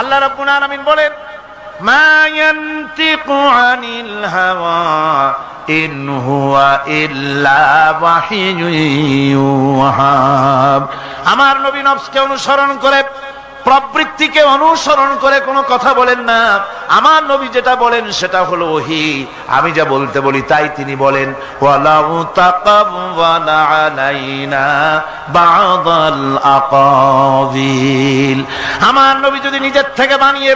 আল্লাহ রাব্বুল আলামিন বলেন, মা ইয়ানতিকু আনিল হাওয়া ইন হুয়া ইল্লা ওয়াহিয়ুন ইউহা। আমার নবী নফসকে অনুসরণ করে, প্রবৃত্তিকে অনুসরণ করে কোনো কথা বলেন না। আমার নবী যেটা বলেন সেটা হলো ওহী। আমি যা বলতে বলি তাই তিনি বলেন। ওয়ালাউ তাকাওয়ালা আলাইনা বা'দাল আকাবিল। আমার নবী যদি নিজের থেকে বানিয়ে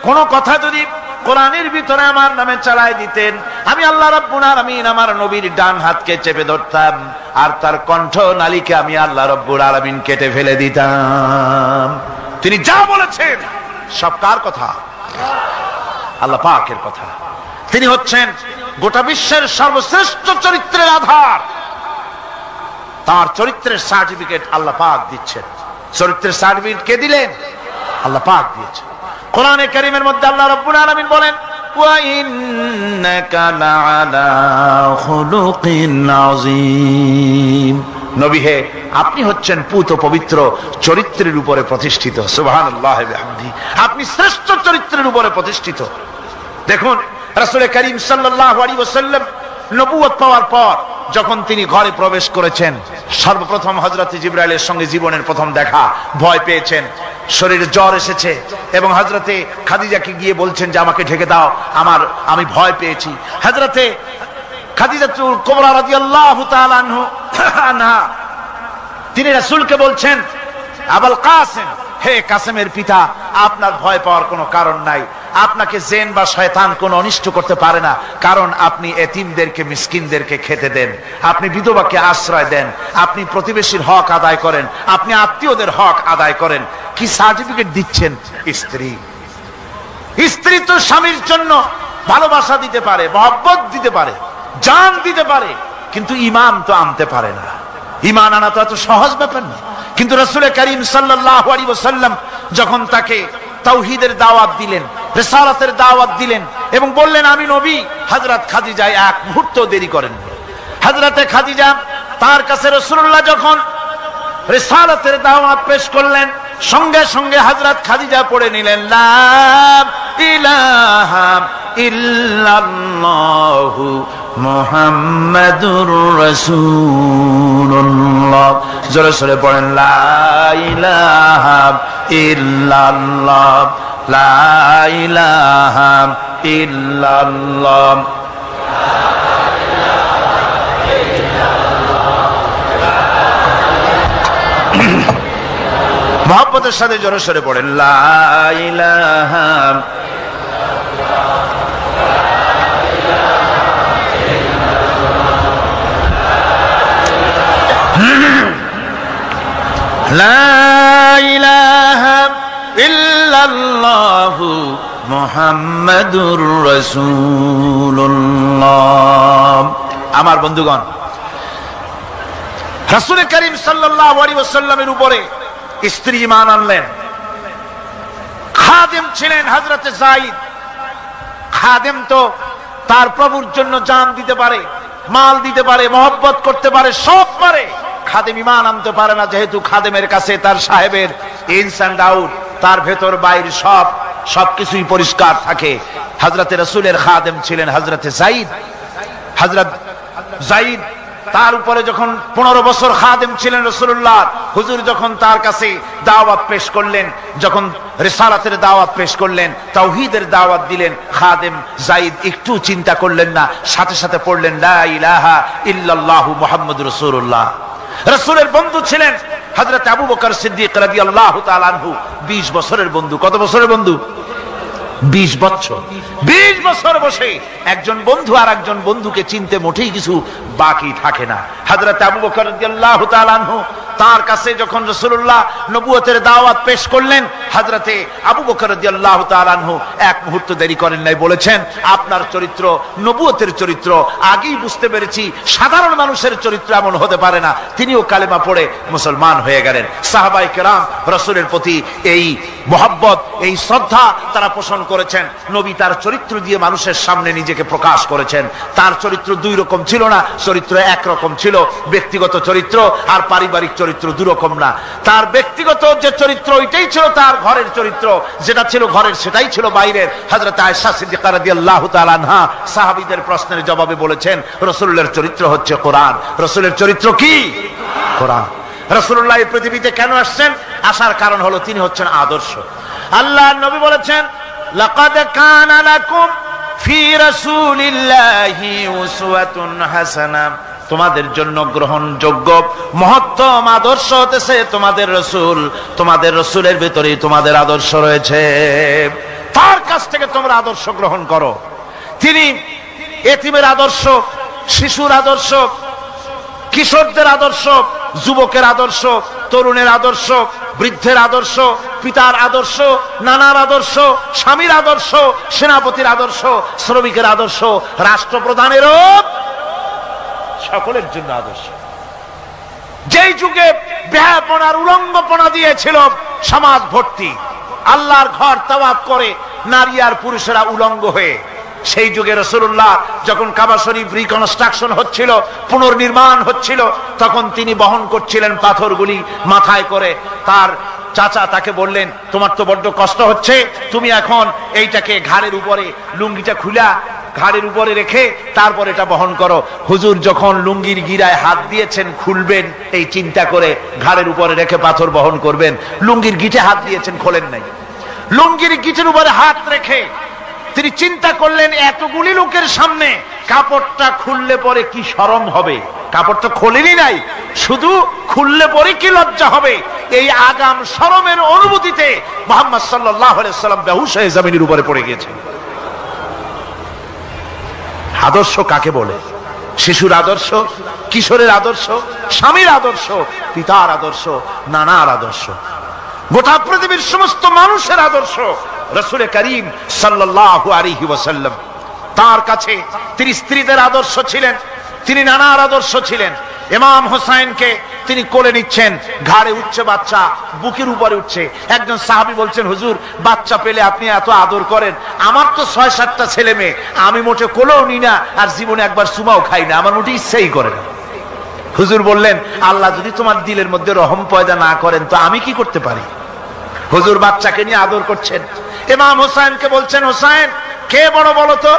কোনো কথা যদি কোরআনের ভিতরে আমার নামে চালায় দিতেন, আমি আল্লাহ রাব্বুল আলামিন আমার নবীর ডান হাতকে চেপে ধরতাম, আর তার কণ্ঠ নালীকে আমি আল্লাহ রাব্বুল আলামিন কেটে ফেলে দিতাম। তিনি যা বলেছেন সব কার কথা? আল্লাহ পাকের কথা। তিনি হচ্ছেন গোটা বিশ্বের সর্বশ্রেষ্ঠ চরিত্রের আধার। তার চরিত্রের সার্টিফিকেট আল্লাহ পাক দিচ্ছেন। চরিত্রের সার্টিফিকেট কে দিলেন? আল্লাহ পাক দিয়েছেন। কোরআনে কারীমের মধ্যে আল্লাহ রাব্বুল আলামিন বলেন, ওয়া ইন্নাকা লাআলা খুলুকিন আযীম। নবী হে, আপনি হচ্ছেন পুত পবিত্র চরিত্রের উপরে প্রতিষ্ঠিত। সুবহানাল্লাহি ওয়া বিহামদিহি। আপনি শ্রেষ্ঠ চরিত্রের উপরে প্রতিষ্ঠিত। দেখুন, রাসূল করিম সাল্লাল্লাহু আলাইহি ওয়াসাল্লাম নবুয়ত পাওয়ার পর যখন তিনি ঘরে প্রবেশ করেছেন, সর্বপ্রথম হযরত জিবরাইলের সঙ্গে জীবনের প্রথম দেখা। ভয় পেয়েছেন, শরীরে জ্বর এসেছে, এবং হযরতে খাদিজাকে গিয়ে বলছেন যে আমাকে ঢেকে দাও, আমি ভয় পেয়েছি। হযরতে খাদিজাতুল কুবরা রাদিয়াল্লাহু তাআলা আনহা তিনি রাসূলকে বলছেন, আবুল কাসেম, হে কাসেমের পিতা, আপনার ভয় পাওয়ার কোনো কারণ নাই। আপনাকে জিন বা শয়তান কোনো অনিষ্ট করতে পারে না, কারণ আপনি এতিমদেরকে, মিসকিনদেরকে খেতে দেন, আপনি বিধবাকে আশ্রয় দেন, আপনি প্রতিবেশীর হক আদায় করেন, আপনি আত্মীয়দের হক আদায় করেন। কি সার্টিফিকেট দিচ্ছেন? স্ত্রী তো স্বামীর জন্য ভালোবাসা দিতে পারে, মহব্বত দিতে পারে, জান দিতে পারে, কিন্তু ঈমান তো আনতে পারে না। ঈমান আনা তো এত সহজ ব্যাপার না। কিন্তু রাসূল করিম সাল্লাল্লাহু আলাইহি ওয়াসাল্লাম যখন তাকে তাওহীদের দাওয়াত দিলেন, রিসালাতের দাওয়াত দিলেন, এবং বললেন আমি নবী, হযরত খাদিজা এক মুহূর্ত দেরি করেন। হযরতে খাদিজা তার কাছে রাসূলুল্লাহ যখন রিসালাতের দাওয়াত পেশ করলেন, সঙ্গে সঙ্গে হযরত খাদিজা পড়ে নিলেন, লা ইলাহা ইল্লাল্লাহু মুহাম্মাদুর রাসূলুল্লাহ। জোরে জোরে পড়েন, লা ইলাহা ইল্লাল্লাহ, লা ইলাহা ইল্লাল্লাহ। মহব্বতের সাথে জোরে জোরে পড়েন, লা ইলাহা লা ইলাহা ইল্লাল্লাহু মুহাম্মাদুর রাসূলুল্লাহ। আমার বন্ধুগণ, রাসূল করিম সাল্লাল্লাহু আলাইহি ওয়াসাল্লামের উপরে স্ত্রী ঈমান আনলেন। খাদেম ছিলেন হযরতে যায়েদ। খাদেম তো তার প্রভুর জন্য জান দিতে পারে, মাল দিতে পারে, মহব্বত করতে পারে, সব পারে। খাদেম ঈমান আনতে পারে না, যেহেতু খাদেমের কাছে তার সাহেবের ইনস এন্ড আউট, তার ভেতর বাইরে সবকিছুই পরিষ্কার থাকে। হযরতে রাসূলের খাদেম ছিলেন হযরতে যায়েদ। হযরত যায়েদ তার উপরে যখন 15 বছর খাদেম ছিলেন রাসূলুল্লাহ, হুজুর যখন তার কাছে দাওয়াত পেশ করলেন, যখন রিসালাতের দাওয়াত পেশ করলেন, তাওহীদের দাওয়াত দিলেন, খাদেম যায়েদ একটু চিন্তা করলেন না, সাথে সাথে পড়লেন লা ইলাহা ইল্লাল্লাহু মুহাম্মাদুর রাসূলুল্লাহ। রাসূলের বন্ধু ছিলেন হযরত আবু বকর সিদ্দিক রাদিয়াল্লাহু তাআলা আনহু। 20 বছরের বন্ধু। কত বছরের বন্ধু? 20 বছর। 20 বছর বসে একজন বন্ধু আর একজন বন্ধুকে চিনতে মোটেই কিছু বাকি থাকে না। হযরত আবু বকর রাদিয়াল্লাহু তাআলা আনহু তার কাছে যখন রাসূলুল্লাহ নবুয়তের দাওয়াত পেশ করলেন, হযরতে আবু বকর রাদিয়াল্লাহু তাআলা আনহু এক মুহূর্ত দেরি করেন নাই, বলেছেন আপনার চরিত্র নবুয়তের চরিত্র। আগেই বুঝতে পেরেছি সাধারণ মানুষের চরিত্র এমন হতে পারে না। তিনিও কালেমা পড়ে মুসলমান হয়ে গেলেন। সাহাবায়ে কেরাম রাসূলের প্রতি এই মহব্বত, এই শ্রদ্ধা তারা পোষণ করেছেন। নবী তার চরিত্র দিয়ে মানুষের সামনে নিজেকে প্রকাশ করেছেন। তার চরিত্র দুই রকম ছিল না, চরিত্র একরকম ছিল, ব্যক্তিগত চরিত্র আর পারিবারিক চরিত্র চরিত্র দুরকম না। তার ব্যক্তিগত যে চরিত্র ওইটাই ছিল তার ঘরের চরিত্র, যেটা ছিল ঘরের সেটাই ছিল বাইরের। হযরত আয়েশা সিদ্দিকা রাদিয়াল্লাহু তাআলা আনহা সাহাবীদের প্রশ্নের জবাবে বলেছেন, রাসূলের চরিত্র হচ্ছে কোরআন। রাসূলের চরিত্র কি? কোরআন। রাসূলুল্লাহ এই পৃথিবীতে কেন আসছেন? আসার কারণ হলো তিনি হচ্ছেন আদর্শ। আল্লাহর নবী বলেছেন, লাকাদ কানা লাকুম ফি রাসূলিল্লাহি উসওয়াতুন হাসানাহ, তোমাদের জন্য গ্রহণযোগ্য মহত্তম আদর্শ হতেছে তোমাদের রাসূল। তোমাদের রাসূলের ভিতরেই তোমাদের আদর্শ রয়েছে, তার কাছ থেকে তোমরা আদর্শ গ্রহণ করো। তিনি এতিমের আদর্শ, শিশুর আদর্শ, কিশোরদের আদর্শ, যুবকের আদর্শ, তরুণের আদর্শ, বৃদ্ধের আদর্শ, পিতার আদর্শ, নানার আদর্শ, স্বামীর আদর্শ, সেনাপতির আদর্শ, শ্রমিকের আদর্শ, রাষ্ট্রপ্রধানেরও সকলের জন্য আদর্শ। যেই যুগে বেহাপনার উলঙ্গপনা দিয়েছিল সমাজ ভর্তি, আল্লাহর ঘর তাওয়াফ করে নারী আর পুরুষেরা উলঙ্গ হয়ে, সেই যুগে রাসূলুল্লাহ যখন কাবা শরীফ রিকনস্ট্রাকশন হচ্ছিল, পুনর্নির্মাণ হচ্ছিল, তখন তিনি বহন করছিলেন পাথরগুলি মাথায় করে। তার চাচা তাকে বললেন, তোমার তো বড্ড কষ্ট হচ্ছে, তুমি এখন এইটাকে ঘাড়ের উপরে, লুঙ্গিটা খুলা ঘাড়ের উপরে রেখে তারপর এটা বহন করো। হুজুর যখন লুঙ্গির গিরায় হাত দিয়েছেন খুলবেন এই চিন্তা করে ঘাড়ের উপরে রেখে পাথর বহন করবেন, লুঙ্গির গিটে হাত দিয়েছেন, খোলেন নাই। লুঙ্গির গিটের উপরে হাত রেখে তিনি চিন্তা করলেন, এতগুলি লোকের সামনে কাপড়টা খুললে পরে কি শরম হবে। কাপড় তো খোলেনি নাই, শুধু খুললে পরে কি লজ্জা হবে। এই আগাম শরমের অনুভূতিতে মুহাম্মদ সাল্লাল্লাহু আলাইহি ওয়াসাল্লাম বেহুশ হয়ে জমিনের উপরে পড়ে গিয়েছেন। আদর্শ কাকে বলে? শিশুর আদর্শ, কিশোরের আদর্শ, স্বামীর আদর্শ, পিতার আদর্শ, নানার আদর্শ, গোটা পৃথিবীর সমস্ত মানুষের আদর্শ রাসূল করিম সাল্লাল্লাহু আলাইহি ওয়াসাল্লাম। তার কাছে তিনি স্ত্রীদের আদর্শ ছিলেন, তিনি নানার আদর্শ ছিলেন। ইমাম হোসেনকে তিনি কোলে নিচ্ছেন, ঘাড়ে উঠছে বাচ্চা, বুকের উপরে উঠছে। একজন সাহাবী বলছেন, হুজুর বাচ্চা পেলে আপনি এত আদর করেন, আমার তো ৬-৭টা ছেলে মেয়ে, আমি মোটে কোলেও নি না, আর জীবনে একবার সুমাও খাই না, আমার মোটে ইচ্ছাই করে না। হুজুর বললেন, আল্লাহ যদি তোমার দিলের মধ্যে রহম পয়দা না করেন তো আমি কি করতে পারি? হুজুর বাচ্চাকে নিয়ে আদর করছেন। ইমাম হোসেনকে বলছেন, হোসেন কে বড় বলো তো,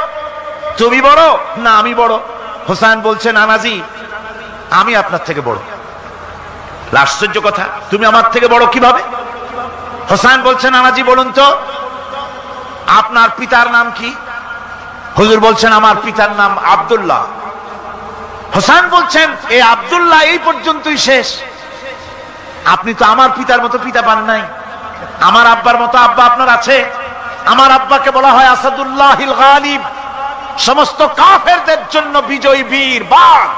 তুমি বড় না আমি বড়? হোসেন বলছেন, নানাজি আমি আপনার থেকে বড়। আশ্চর্য কথা, তুমি আমার থেকে বড় কিভাবে? হোসেন বলছেন, নানাজি বলুন তো আপনার পিতার নাম কি? হুজুর বলছেন, আমার পিতার নাম আব্দুল্লাহ। হোসেন বলছেন, এই আব্দুল্লাহ এই পর্যন্তই শেষ, আপনি তো আমার পিতার মতো পিতা পান নাই, আমার আব্বার মতো আব্বা আপনার আছে। আমার আব্বাকে বলা হয় আসাদুল্লাহিল গালিব, সমস্ত কাফেরদের জন্য বিজয়ী বীর বাঘ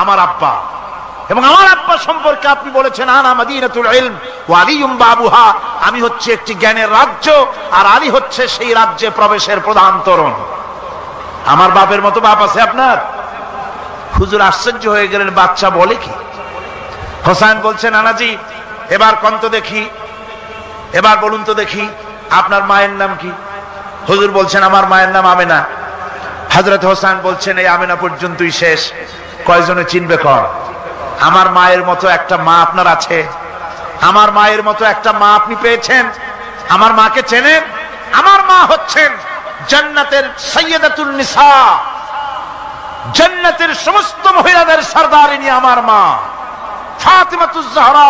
আমার আব্বা। এবং আমার আব্বা সম্পর্কে আপনি বলেছেন, আনা মাদিনাতুল ইলম ওয়া আলিয়ুম বাবুহা, আমি হচ্ছে একটি জ্ঞানের রাজ্য আর আলী হচ্ছে সেই রাজ্যে প্রবেশের প্রধান তরুণ। আমার বাপের মতো বাপ আছে আপনার? হুজুর আশ্চর্য হয়ে গেলেন, বাচ্চা বলে কি? হোসেন বলছেন, নানাজি এবার কোন তো দেখি, এবার বলুন তো দেখি আপনার মায়ের নাম কি? হুজুর বলছেন, আমার মায়ের নাম আমেনা। হযরত হোসেন বলছেন, এই আমেনা পর্যন্তই শেষ, কয়জনে চিনবে কর? আমার মায়ের মতো একটা মা আপনার আছে? আমার মায়ের মতো একটা মা আপনি পেয়েছেন? আমার মাকে চেনেন? আমার মা হচ্ছেন জান্নাতের সাইয়্যিদাতুন নিসা, জান্নাতের সমস্ত মহিলাদের সরদারিনী আমার মা ফাতিমাতুজ জাহরা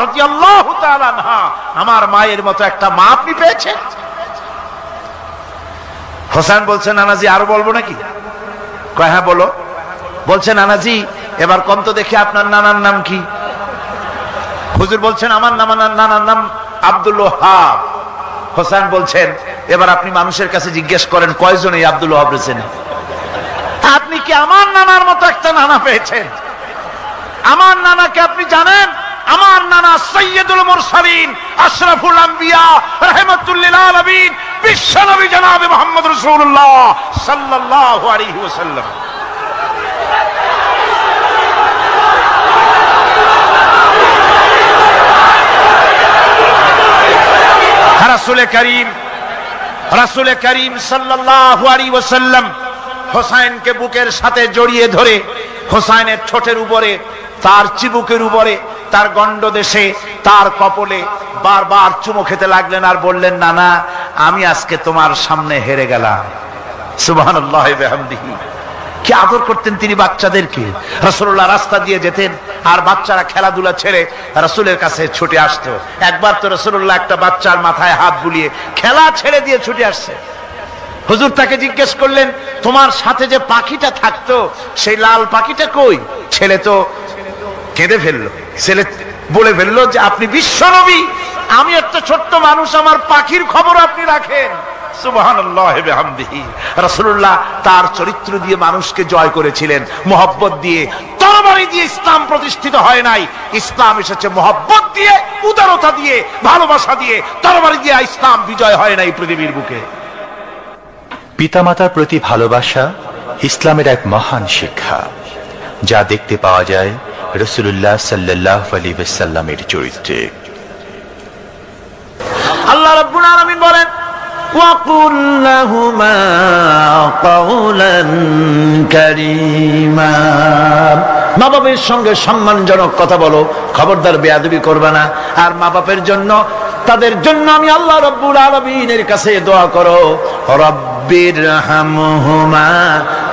রাদিয়াল্লাহু তাআলা আনহা। আমার মায়ের মতো একটা মা আপনি পেয়েছেন? হোসেন বলছেন, নানাজি আরো বলবো নাকি? কয় হ্যাঁ বলো। বলছেন, নানাজি এবার কোন তো দেখি আপনার নানার নাম কি? হুজুর বলছেন, আমার নানার নাম আব্দুল ওয়াহাব। হোসেন বলছেন, এবার আপনি মানুষের কাছে জিজ্ঞেস করেন কয়জন এই আব্দুল ওয়াহাব রয়েছেন? আপনি কি আমার নানার মতো একটা নানা পেয়েছেন? আমার নানাকে আপনি জানেন? আমার নানা সাইয়্যিদুল মুরসালিন, আশরাফুল আম্বিয়া, রাহমাতুল লিল আলামিন, বিশ্বনবী জনাবে মুহাম্মদ রাসূলুল্লাহ সাল্লাল্লাহু আলাইহি ওয়াসাল্লাম। রাসূল করিম সাল্লাল্লাহু আলাইহি ওয়াসাল্লাম হোসেনকে বুকের সাথে জড়িয়ে ধরে হোসেনের ঠোঁটের উপরে, তার চিবুকের উপরে তার গণ্ড দেশে তার কপলে বারবার চুমো খেতে লাগলেন আর বললেন, না না, আমি আজকে তোমার সামনে হেরে গেলাম। সুবহানাল্লাহ ওয়া বিহামদিহি। কি আদর করতেন তিনি বাচ্চাদেরকে। রাসূলুল্লাহ রাস্তা দিয়ে যেতেন আর বাচ্চারা খেলাধুলা ছেড়ে রাসূলের কাছে ছুটে আসতো। একবার তো রাসূলুল্লাহ একটা বাচ্চার মাথায় হাত বুলিয়ে খেলা ছেড়ে দিয়ে ছুটে আসছে। হুজুর তাকে জিজ্ঞেস করলেন, তোমার সাথে যে পাখিটা থাকতো সেই লাল পাখিটা কই? ছেলে তো কেঁদে ফেললো। ছেলে বলে ফেললো যে আপনি বিশ্বনবী, আমি একটা ছোট্ট মানুষ, আমার পাখির খবর আপনি রাখেন। সুবহানাল্লাহ ওয়া বিহামদিহি। রাসূলুল্লাহ তার চরিত্র দিয়ে মানুষকে জয় করেছিলেন, মুহাব্বত দিয়ে। তরবারি দিয়ে ইসলাম প্রতিষ্ঠিত হয় নাই, ইসলাম এসেছে মুহাব্বত দিয়ে, উদারতা দিয়ে, ভালোবাসা দিয়ে। তরবারি দিয়ে ইসলাম বিজয় হয় নাই পৃথিবীর বুকে। পিতামাতার প্রতি ভালোবাসা ইসলামের এক মহান শিক্ষা, যা দেখতে পাওয়া যায় রাসূলুল্লাহ সাল্লাল্লাহু আলাইহি ওয়াসাল্লামের চরিত্রে। আল্লাহ রাব্বুল আলামিন বলেন, وَقُلْ لَهُمَا قَوْلًا كَرِيمًا। মা বাবার সঙ্গে সম্মানজনক কথা বলো, খবরদার বেয়াদবি করবে না। আর মা বাবার জন্য, তাদের জন্য আমি আল্লাহ রাব্বুল আলামিনের কাছে দোয়া করো, রব্বিরহামহুমা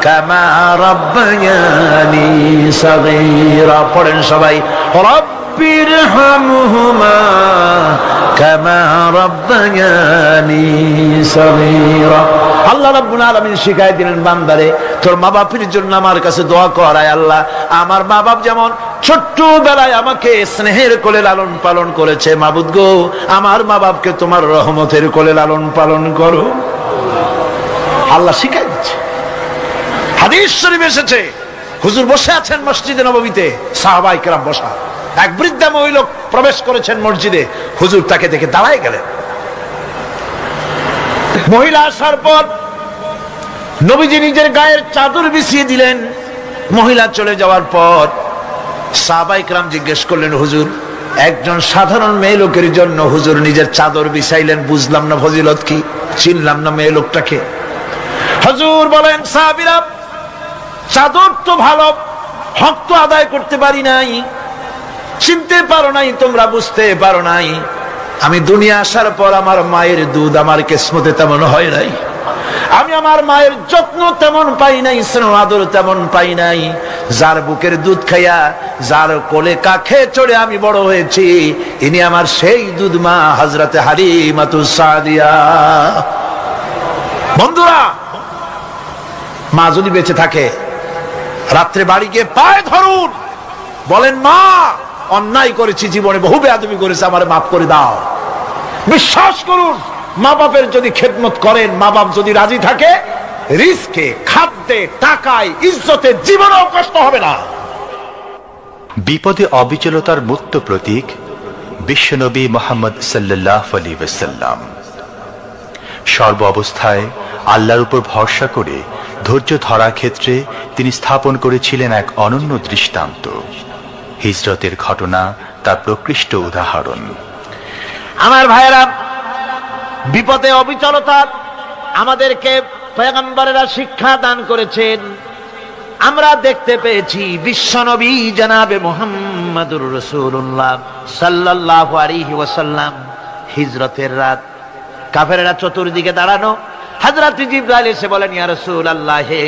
কামা রাব্বায়ানি সাগীরা। পড়েন সবাই, রব্বিরহামহুমা কামা রাব্বায়ানি সাগীরা। আল্লাহ রাব্বুল আলামিন শিখাই দিলেন বান্দারে, তোর মা বাপের জন্য আমার কাছে দোয়া কর, আয় আল্লাহ আমার মা বাপ যেমন ছোট্টবেলায় আমাকে স্নেহের কোলে লালন পালন করেছে, মাবুদ গো আমার মা বাপকে তোমার রহমতের কোলে লালন পালন করো। আল্লাহ শিখাই দিচ্ছে। হাদিস শরীফে এসেছে, হুজুর বসে আছেন মসজিদে নববীতে, সাহাবায়ে কেরাম বসা। এক বৃদ্ধা মহিলা প্রবেশ করেছেন মসজিদে, হুজুর তাকে দেখে দাঁড়ায় গেলেন। মহিলা আসার পর নবীজি নিজের গায়ের চাদর বিছিয়ে দিলেন। মহিলা চলে যাওয়ার পর সাহাবায়ে কেরাম জিজ্ঞেস করলেন, হুজুর একজন সাধারণ মেয়ে লোকের জন্য হুজুর নিজের চাদর বিছাইলেন, বুঝলাম না ফজিলত কি, চিনলাম না মেয়ে লোকটাকে। হুজুর বলেন, সাহাবীরা চাদর তো ভালো, হক তো আদায় করতে পারি নাই, চিনতে পারো নাই, তোমরা বুঝতে পারো নাই। আমি দুনিয়া আসার পর আমার মায়ের দুধ আমার কিসমতে তেমন হয় নাই, আমি আমার মায়ের যত্ন তেমন পাই নাই, স্নেহ আদর তেমন পাই নাই। যার বুকের দুধ খাইয়া, যার কোলে কাখে চড়ে আমি বড় হয়েছি, ইনি আমার সেই দুধ মা হযরতে হালিমাতুস সাদিয়া। বন্ধুরা, মা যদি বেঁচে থাকে, রাত্রে বাড়ি গিয়ে পায়ে ধরুন, বলেন মা অন্যায় করেছি, জীবনে বহু বেয়াদবি করেছি, আমারে মাফ করে দাও। বিশ্বাস করুন, মা বাপের যদি খেদমত করেন, মা বাপ যদি রাজি থাকে, রিজকে, খাদ্যে, টাকায়, ইজ্জতে জীবনেও কষ্ট হবে না। বিপদে অবিচলতার মুক্ত প্রতীক বিশ্বনবী মুহাম্মদ সাল্লাল্লাহু আলাইহি ওয়াসাল্লাম। সর্ব অবস্থায় আল্লাহর উপর ভরসা করে ধৈর্য ধরার ক্ষেত্রে তিনি স্থাপন করেছিলেন এক অনন্য দৃষ্টান্ত। হিজরতের ঘটনা তার প্রকৃষ্ট উদাহরণ। আমার ভাইয়েরা, বিপদে অবিচলতা আমাদেরকে পয়গম্বরেরা শিক্ষা দান করেছেন। আমরা দেখতে পেয়েছি বিশ্বনবী জনাবে মুহাম্মদুর রাসূলুল্লাহ সাল্লাল্লাহু আলাইহি ওয়াসাল্লাম হিজরতের রাত, কাফেররা চতুর্দিকে দাঁড়ানো। হযরত জিবরাইল এসে বলেন, ইয়া রাসূলুল্লাহ, হে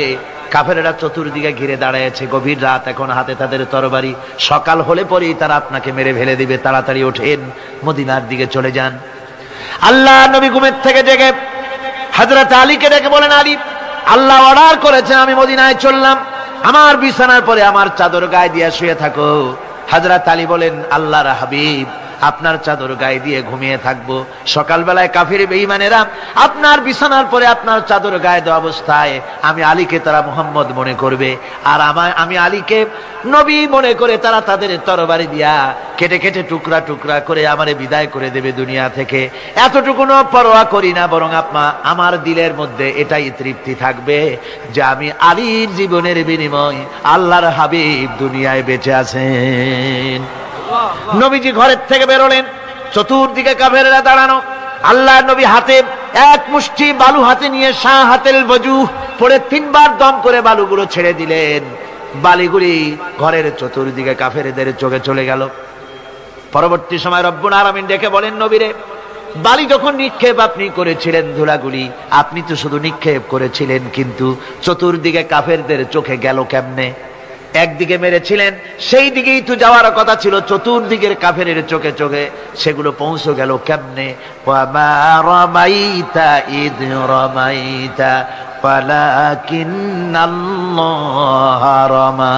কাফেররা চতুর্দিকে ঘিরে দাঁড়িয়েছে, গভীর রাত, এখন হাতে তাদের তরবারি, সকাল হলে পরেই তারা আপনাকে মেরে ফেলে দিবে, তাড়াতাড়ি ওঠেন, মদিনার দিকে চলে যান। আল্লাহ নবী ঘুমের থেকে জেগে হযরত আলীকে ডেকে বলেন, আলী, আল্লাহ অর্ডার করেছেন আমি মদিনায় চললাম, আমার বিছানার পরে আমার চাদর গায়ে দিয়ে শুয়ে থাকো। হযরত আলী বলেন, আল্লাহর হাবিব, আপনার চাদর গায়ে দিয়ে ঘুমিয়ে থাকবো, সকালবেলায় কাফির বেঈমানেরা আপনার বিছানার পরে আপনার চাদর গায়ে দেওয়া অবস্থায় আমি আলীকে তারা মুহাম্মদ মনে করবে, আর আমি আলীকে নবী মনে করে তারা তাদের তরবারি দিয়া কেটে কেটে টুকরা টুকরা করে আমারে বিদায় করে দেবে দুনিয়া থেকে। এতটুকুনো পরোয়া করি না, বরং আমার দিলের মধ্যে এটাই তৃপ্তি থাকবে যে আমি আলীর জীবনের বিনিময় আল্লাহর হাবিব দুনিয়ায় বেঁচে আছেন। নবীজি ঘরের থেকে বেরোলেন, চতুর্দিকে কাফেররা দাঁড়ানো। আল্লাহ নবী হাতে এক মুষ্টি বালু হাতে নিয়ে শাহাতেল ওযু পড়ে 3 বার দম করে বালুগুলো ছেড়ে দিলেন। বালিগুলি ঘরের চতুর্দিকে কাফেরদের চোখে চলে গেল। পরবর্তী সময় রব্বুল আলামিন ডেকে বলেন, নবীরে, বালি যখন নিক্ষেপ আপনি করেছিলেন, ধুলাগুলি আপনি তো শুধু নিক্ষেপ করেছিলেন, কিন্তু চতুর্দিকে কাফেরদের চোখে গেল কেমনে? একদিকে মেরেছিলেন, সেই দিকেই তো যাওয়ার কথা ছিল, চতুর্দিকের কাফেরের চোখে চোখে সেগুলো পৌঁছে গেল কেমনে? ওয়ামা রামাইতা ইদ রামাইতা ওয়ালাকিন্নাল্লাহ রামা।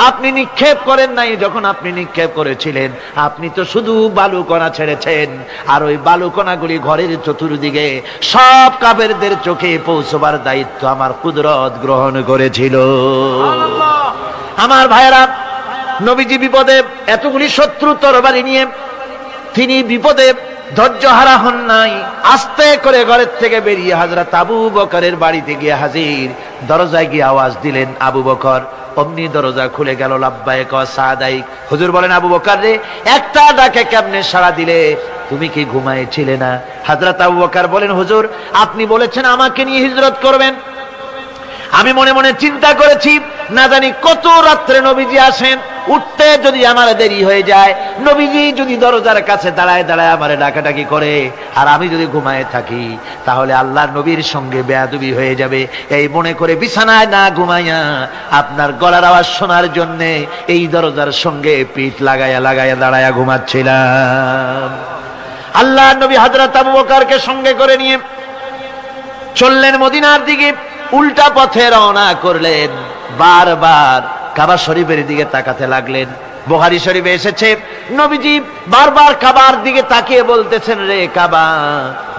আপনি নিক্ষেপ করেন নাই, যখন আপনি নিক্ষেপ করেছিলেন আপনি তো শুধু বালুকণা ছেড়েছেন, আর ওই বালুকণাগুলি ঘরের চতুর্দিকে সব কাফেরদের চোখে পৌঁছবার দায়িত্ব আমার কুদরত গ্রহণ করেছিল। আমার ভাইয়েরা, নবীজি বিপদে, এতগুলি শত্রু তরবারি নিয়ে তিনি বিপদে ধৈর্য হারা হন নাই। আস্তে করে ঘরের থেকে বেরিয়ে হযরত আবু বকরের বাড়িতে গিয়ে হাজির। দরজায় গিয়ে আওয়াজ দিলেন, আবু বকর। অমনি দরজা খুলে গেল। লাব্বাইক ওয়া সাদাইক। হুজুর বলেন, আবু বকর রে, একটা ডাকে কেমনে সাড়া দিলে? তুমি কি ঘুমাইছিলে না? হযরত আবু বকর বলেন, হুজুর আপনি বলেছেন আমাকে নিয়ে হিজরত করবেন, আমি মনে মনে চিন্তা করেছি, না জানি কত রাত্রে নবীজি আসেন, উঠতে যদি আমার দেরি হয়ে যায়, নবীজি যদি দরজার কাছে দাঁড়ায় দাঁড়ায় আমার ডাকাডাকি করে, আর আমি যদি ঘুমায় থাকি, তাহলে আল্লাহর নবীর সঙ্গে বেয়াদবি হয়ে যাবে। এই মনে করে বিছানায় না ঘুমাইয়া আপনার গলার আওয়াজ শোনার জন্য এই দরজার সঙ্গে পিঠ লাগাইয়া লাগাইয়া দাঁড়াইয়া ঘুমাচ্ছিলাম। আল্লাহর নবী হযরত আবু বকরকে সঙ্গে করে নিয়ে চললেন মদিনার দিকে। উল্টা পথে রওনা করলেন। বারবার কাবা শরীফের দিকে তাকাতে লাগলেন। বুখারী শরীফে এসেছে, নবীজি বারবার কাবার দিকে তাকিয়ে বলতেছেন, রে কাবা,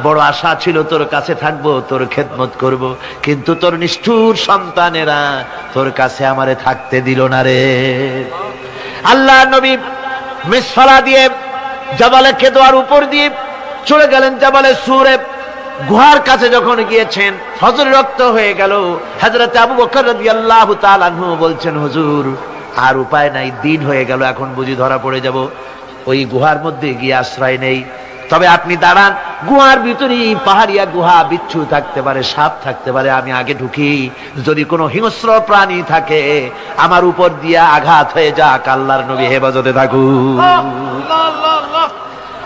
বড় আশা ছিল তোর কাছে থাকবো, তোর খেদমত করব, কিন্তু তোর নিষ্ঠুর সন্তানেরা তোর কাছে আমারে থাকতে দিল না রে। আল্লাহ নবী মিসফালা দিয়ে জাবালে কেদোয়ার উপর দিয়ে চলে গেলেন জাবালে সুরে। গুহার কাছে যখন গিয়েছেন, ফজর রক্ত হয়ে গেল। হযরত আবু বকর রাদিয়াল্লাহু তাআলা আনহু বলছেন, হুজুর আর উপায় নাই, দিন হয়ে গেল, এখন বুঝি ধরা পড়ে যাব, ওই গুহার মধ্যে গিয়ে আশ্রয় নেই। তবে আপনি দাঁড়ান, গুহার ভিতরে পাহাড়িয়া গুহা, বিচ্ছু থাকতে পারে, সাপ থাকতে পারে, আমি আগে ঢুকি, যদি কোনো হিংস্র প্রাণী থাকে আমার উপর দিয়া আঘাত হয়ে যাক, আল্লাহর নবী হেফাজতে থাকুক।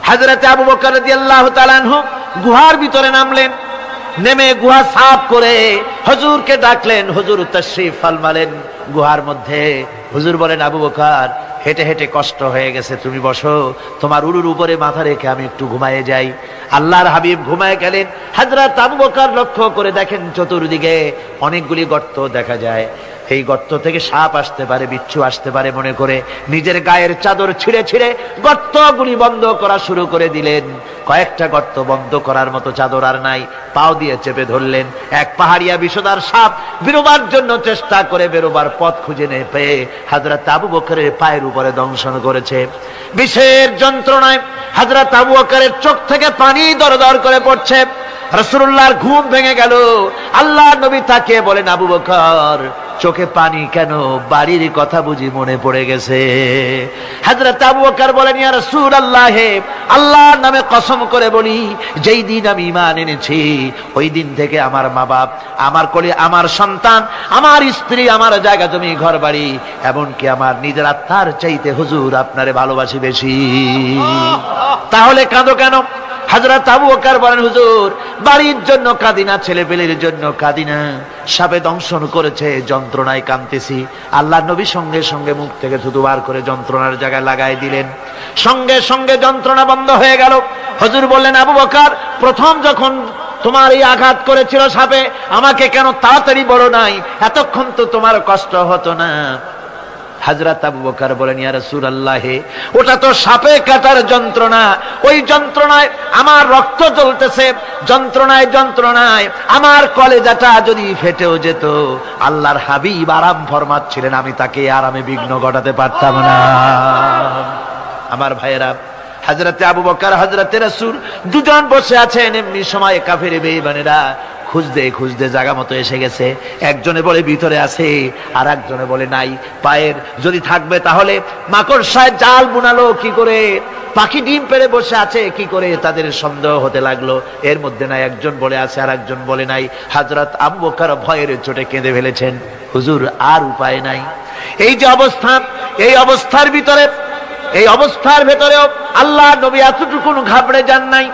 হযরত আবু বকর রাদিয়াল্লাহু তাআলা আনহু গুহার ভিতরে নামলেন। নেমে গুহা সাফ করে হুজুরকে ডাকলেন। হুজুর তাশরীফ ফরমালেন গুহার মধ্যে। হুজুর বলেন, আবু বকর, হেঁটে হেঁটে কষ্ট হয়ে গেছে, তুমি বসো, তোমার উরুর উপরে মাথা রেখে আমি একটু ঘুমায়ে যাই। আল্লাহর হাবিব ঘুমায়ে গেলেন। হযরত আবু বকর লক্ষ্য করে দেখেন চতুর্দিকে অনেকগুলি গর্ত দেখা যায়। এই গর্ত থেকে সাপ আসতে পারে, বিচ্ছু আসতে পারে মনে করে নিজের গায়ের চাদর ছিঁড়ে ছিঁড়ে গর্তগুলি বন্ধ করা শুরু করে দিলেন। কয়েকটা গর্ত বন্ধ করার মতো চাদর আর নাই, পাও দিয়ে চেপে ধরলেন। এক পাহাড়িয়া বিষধর সাপ বেরোবার জন্য চেষ্টা করে বেরোবার পথ খুঁজে না পেয়ে হযরত আবু বকরের পায়ের উপরে দংশন করেছে। বিষের যন্ত্রণায় হযরত আবু বকরের চোখ থেকে পানি দরদর করে পড়ছে। রাসূলুল্লাহর ঘুম ভেঙে গেল। আল্লাহর নবী তাকে বলেন, আবু বকর, চোখে পানি কেন? বাড়ির কথা বুঝি মনে পড়ে গেছে? হযরত আবু বকর বলেন, ইয়া রাসূলুল্লাহ, আল্লাহর নামে কসম করে বলি, যেই দিন আমি ঈমান এনেছি ওই দিন থেকে আমার মা বাপ, আমার কোলে আমার সন্তান, আমার স্ত্রী, আমার জায়গা জমি ঘর বাড়ি, এমনকি আমার নিজের আত্মার চাইতে হুজুর আপনারে ভালোবাসি বেশি। তাহলে কাঁদো কেন? হযরত আবু বকর বলেন, হুজুর বাড়ির জন্য কাঁদি না, ছেলে পেলের জন্য কাঁদি না, সাপে দংশন করেছে, যন্ত্রণায় কাঁদতেছি। আল্লাহ নবী সঙ্গে সঙ্গে মুখ থেকে থুতু বার করে যন্ত্রণার জায়গায় লাগাই দিলেন। সঙ্গে সঙ্গে যন্ত্রণা বন্ধ হয়ে গেল। হুজুর বললেন, আবু বকর, প্রথম যখন তোমার এই আঘাত করেছিল সাপে, আমাকে কেন তাড়াতাড়ি বলো নাই? এতক্ষণ তো তোমার কষ্ট হতো না। হযরত আবু বকর বলেন, ইয়া রাসূলুল্লাহ, ওটা তো সাপে কাটার যন্ত্রণা, ওই যন্ত্রণায় আমার রক্ত জ্বলতেছে, যন্ত্রণায় যন্ত্রণায় আমার কলেজাটা যদি ফেটেও যেত, আল্লাহর হাবিব আরাম ফরমাচ্ছিলেন, আমি তাকে আরামে বিঘ্ন ঘটাতে পারতাম না। আমার ভাইয়েরা, হযরতে আবু বকর, হযরতে রাসূল দুজন বসে আছেন। এমনি সময় কাফের বেঈমানেরা খুঁজতে খুঁজতে জায়গা মতো এসে গেছে। একজনে বলে ভিতরে আছে, আর একজনে বলে নাই। পায়ের যদি থাকবে তাহলে মাকড়সায় জাল বুনালো কি করে, পাখি ডিম পেড়ে বসে আছে কি করে, তাদের সন্দেহ হতে লাগলো। এর মধ্যে নাই, একজন বলে আছে আর একজন বলে নাই। হযরত আবু বকর ভয়ের চোটে কেঁদে ফেলেছেন, হুজুর আর উপায় নাই। এই যে অবস্থা, এই অবস্থার ভিতরে এই অবস্থার ভেতরেও আল্লাহ নবী এতটুকু ঘাবড়ে যান নাই।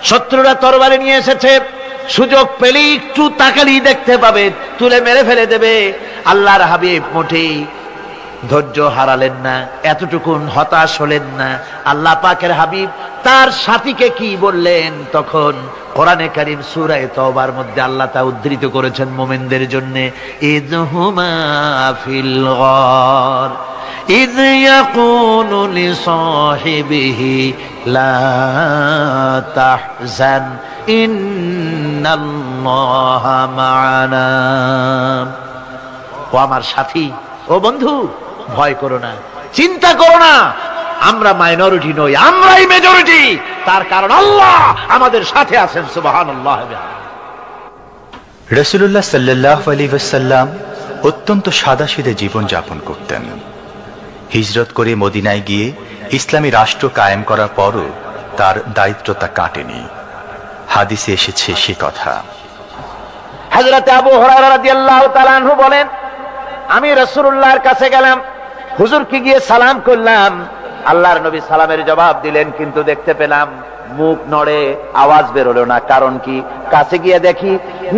শত্রুরা তরবারি নিয়ে এসেছে, সুযোগ পেলেই একটু তাকালেই দেখতে পাবে, তুলে মেরে ফেলে দেবে। আল্লাহর হাবিব মোটেই ধৈর্য হারালেন না, এতটুকু হতাশ হলেন না। আল্লাহ পাকের হাবিব তার সাথীকে কি বললেন, তখন কোরআনে কারীম সূরা তাওবার মধ্যে আল্লাহ তা উদ্ধৃত করেছেন মুমিনদের জন্য, ইযহুমা ফিল গার ইয ইয়াকুলু লিসাহিবিহি লা তাহজান ইন্নাল্লাহা মা'ানা। ও আমার সাথী, ও বন্ধু, ভয় করো না, চিন্তা করো না, আমরা মাইনরিটি নই, আমরাই মেজরিটি। তার কারণ আল্লাহ আমাদের সাথে আছেন। সুবহানাল্লাহ। রাসূলুল্লাহ সাল্লাল্লাহু আলাইহি ওয়াসাল্লাম অত্যন্ত সাদাসিধে জীবন যাপন করতেন। হিজরত করে মদিনায় গিয়ে ইসলামী রাষ্ট্র কায়েম করার পরও তার দায়িত্বটা কাটেনি। হাদিসে এসেছে সে কথা। হযরত আবু হুরায়রা রাদিয়াল্লাহু তাআলা আনহু বলেন, আমি রাসূলুল্লাহর কাছে গেলাম, হুজুরকে গিয়ে সালাম করলাম। আল্লাহর নবী সালামের জবাব দিলেন, কিন্তু দেখতে পেলাম মুখ নড়ে, আওয়াজ বেরোলো না। কারণ কি? কাছে গিয়ে দেখি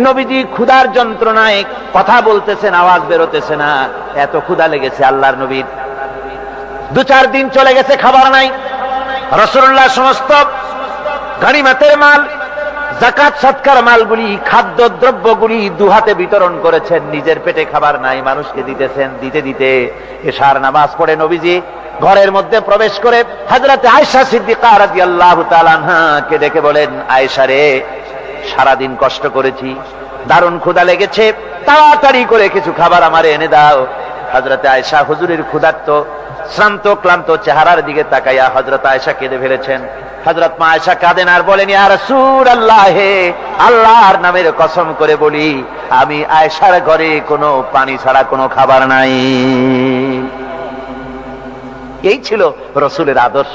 নবীজি ক্ষুধার যন্ত্রণায় কথা বলতেছেন, আওয়াজ বেরোতেছে না। এত ক্ষুধা লেগেছে আল্লাহর নবীর। 2-4 দিন চলে গেছে, খাবার নাই। রাসূলুল্লাহ সমস্ত গনিমতের মাল, যাকাত সদকার মালগুলি, খাদ্য দ্রব্যগুলি দুহাতে বিতরণ করেছেন। নিজের পেটে খাবার নাই, মানুষকে দিতেছেন। দিতে দিতে এশার নামাজ পড়ে নবীজি ঘরের মধ্যে প্রবেশ করে হযরত আয়েশা সিদ্দিকা রাদিয়াল্লাহু তাআলা আনহাকে ডেকে বলেন, আয়েশা রে, সারাদিন কষ্ট করেছি, দারুণ ক্ষুধা লেগেছে, তাড়াতাড়ি করে কিছু খাবার আমারে এনে দাও। হযরত আয়েশা হুজুরের ক্ষুধার্ত শ্রান্ত ক্লান্ত চেহারার দিকে তাকাইয়া হযরত আয়েশা কেঁদে ফেলেছেন। হযরত মা আয়েশা কাঁদেন আর বলেন, ইয়া রাসূলুল্লাহ, হে আল্লাহর নামের কসম করে বলি, আমি আয়েশার ঘরে কোনো পানি ছাড়া কোনো খাবার নাই। এই ছিল রাসূলের আদর্শ।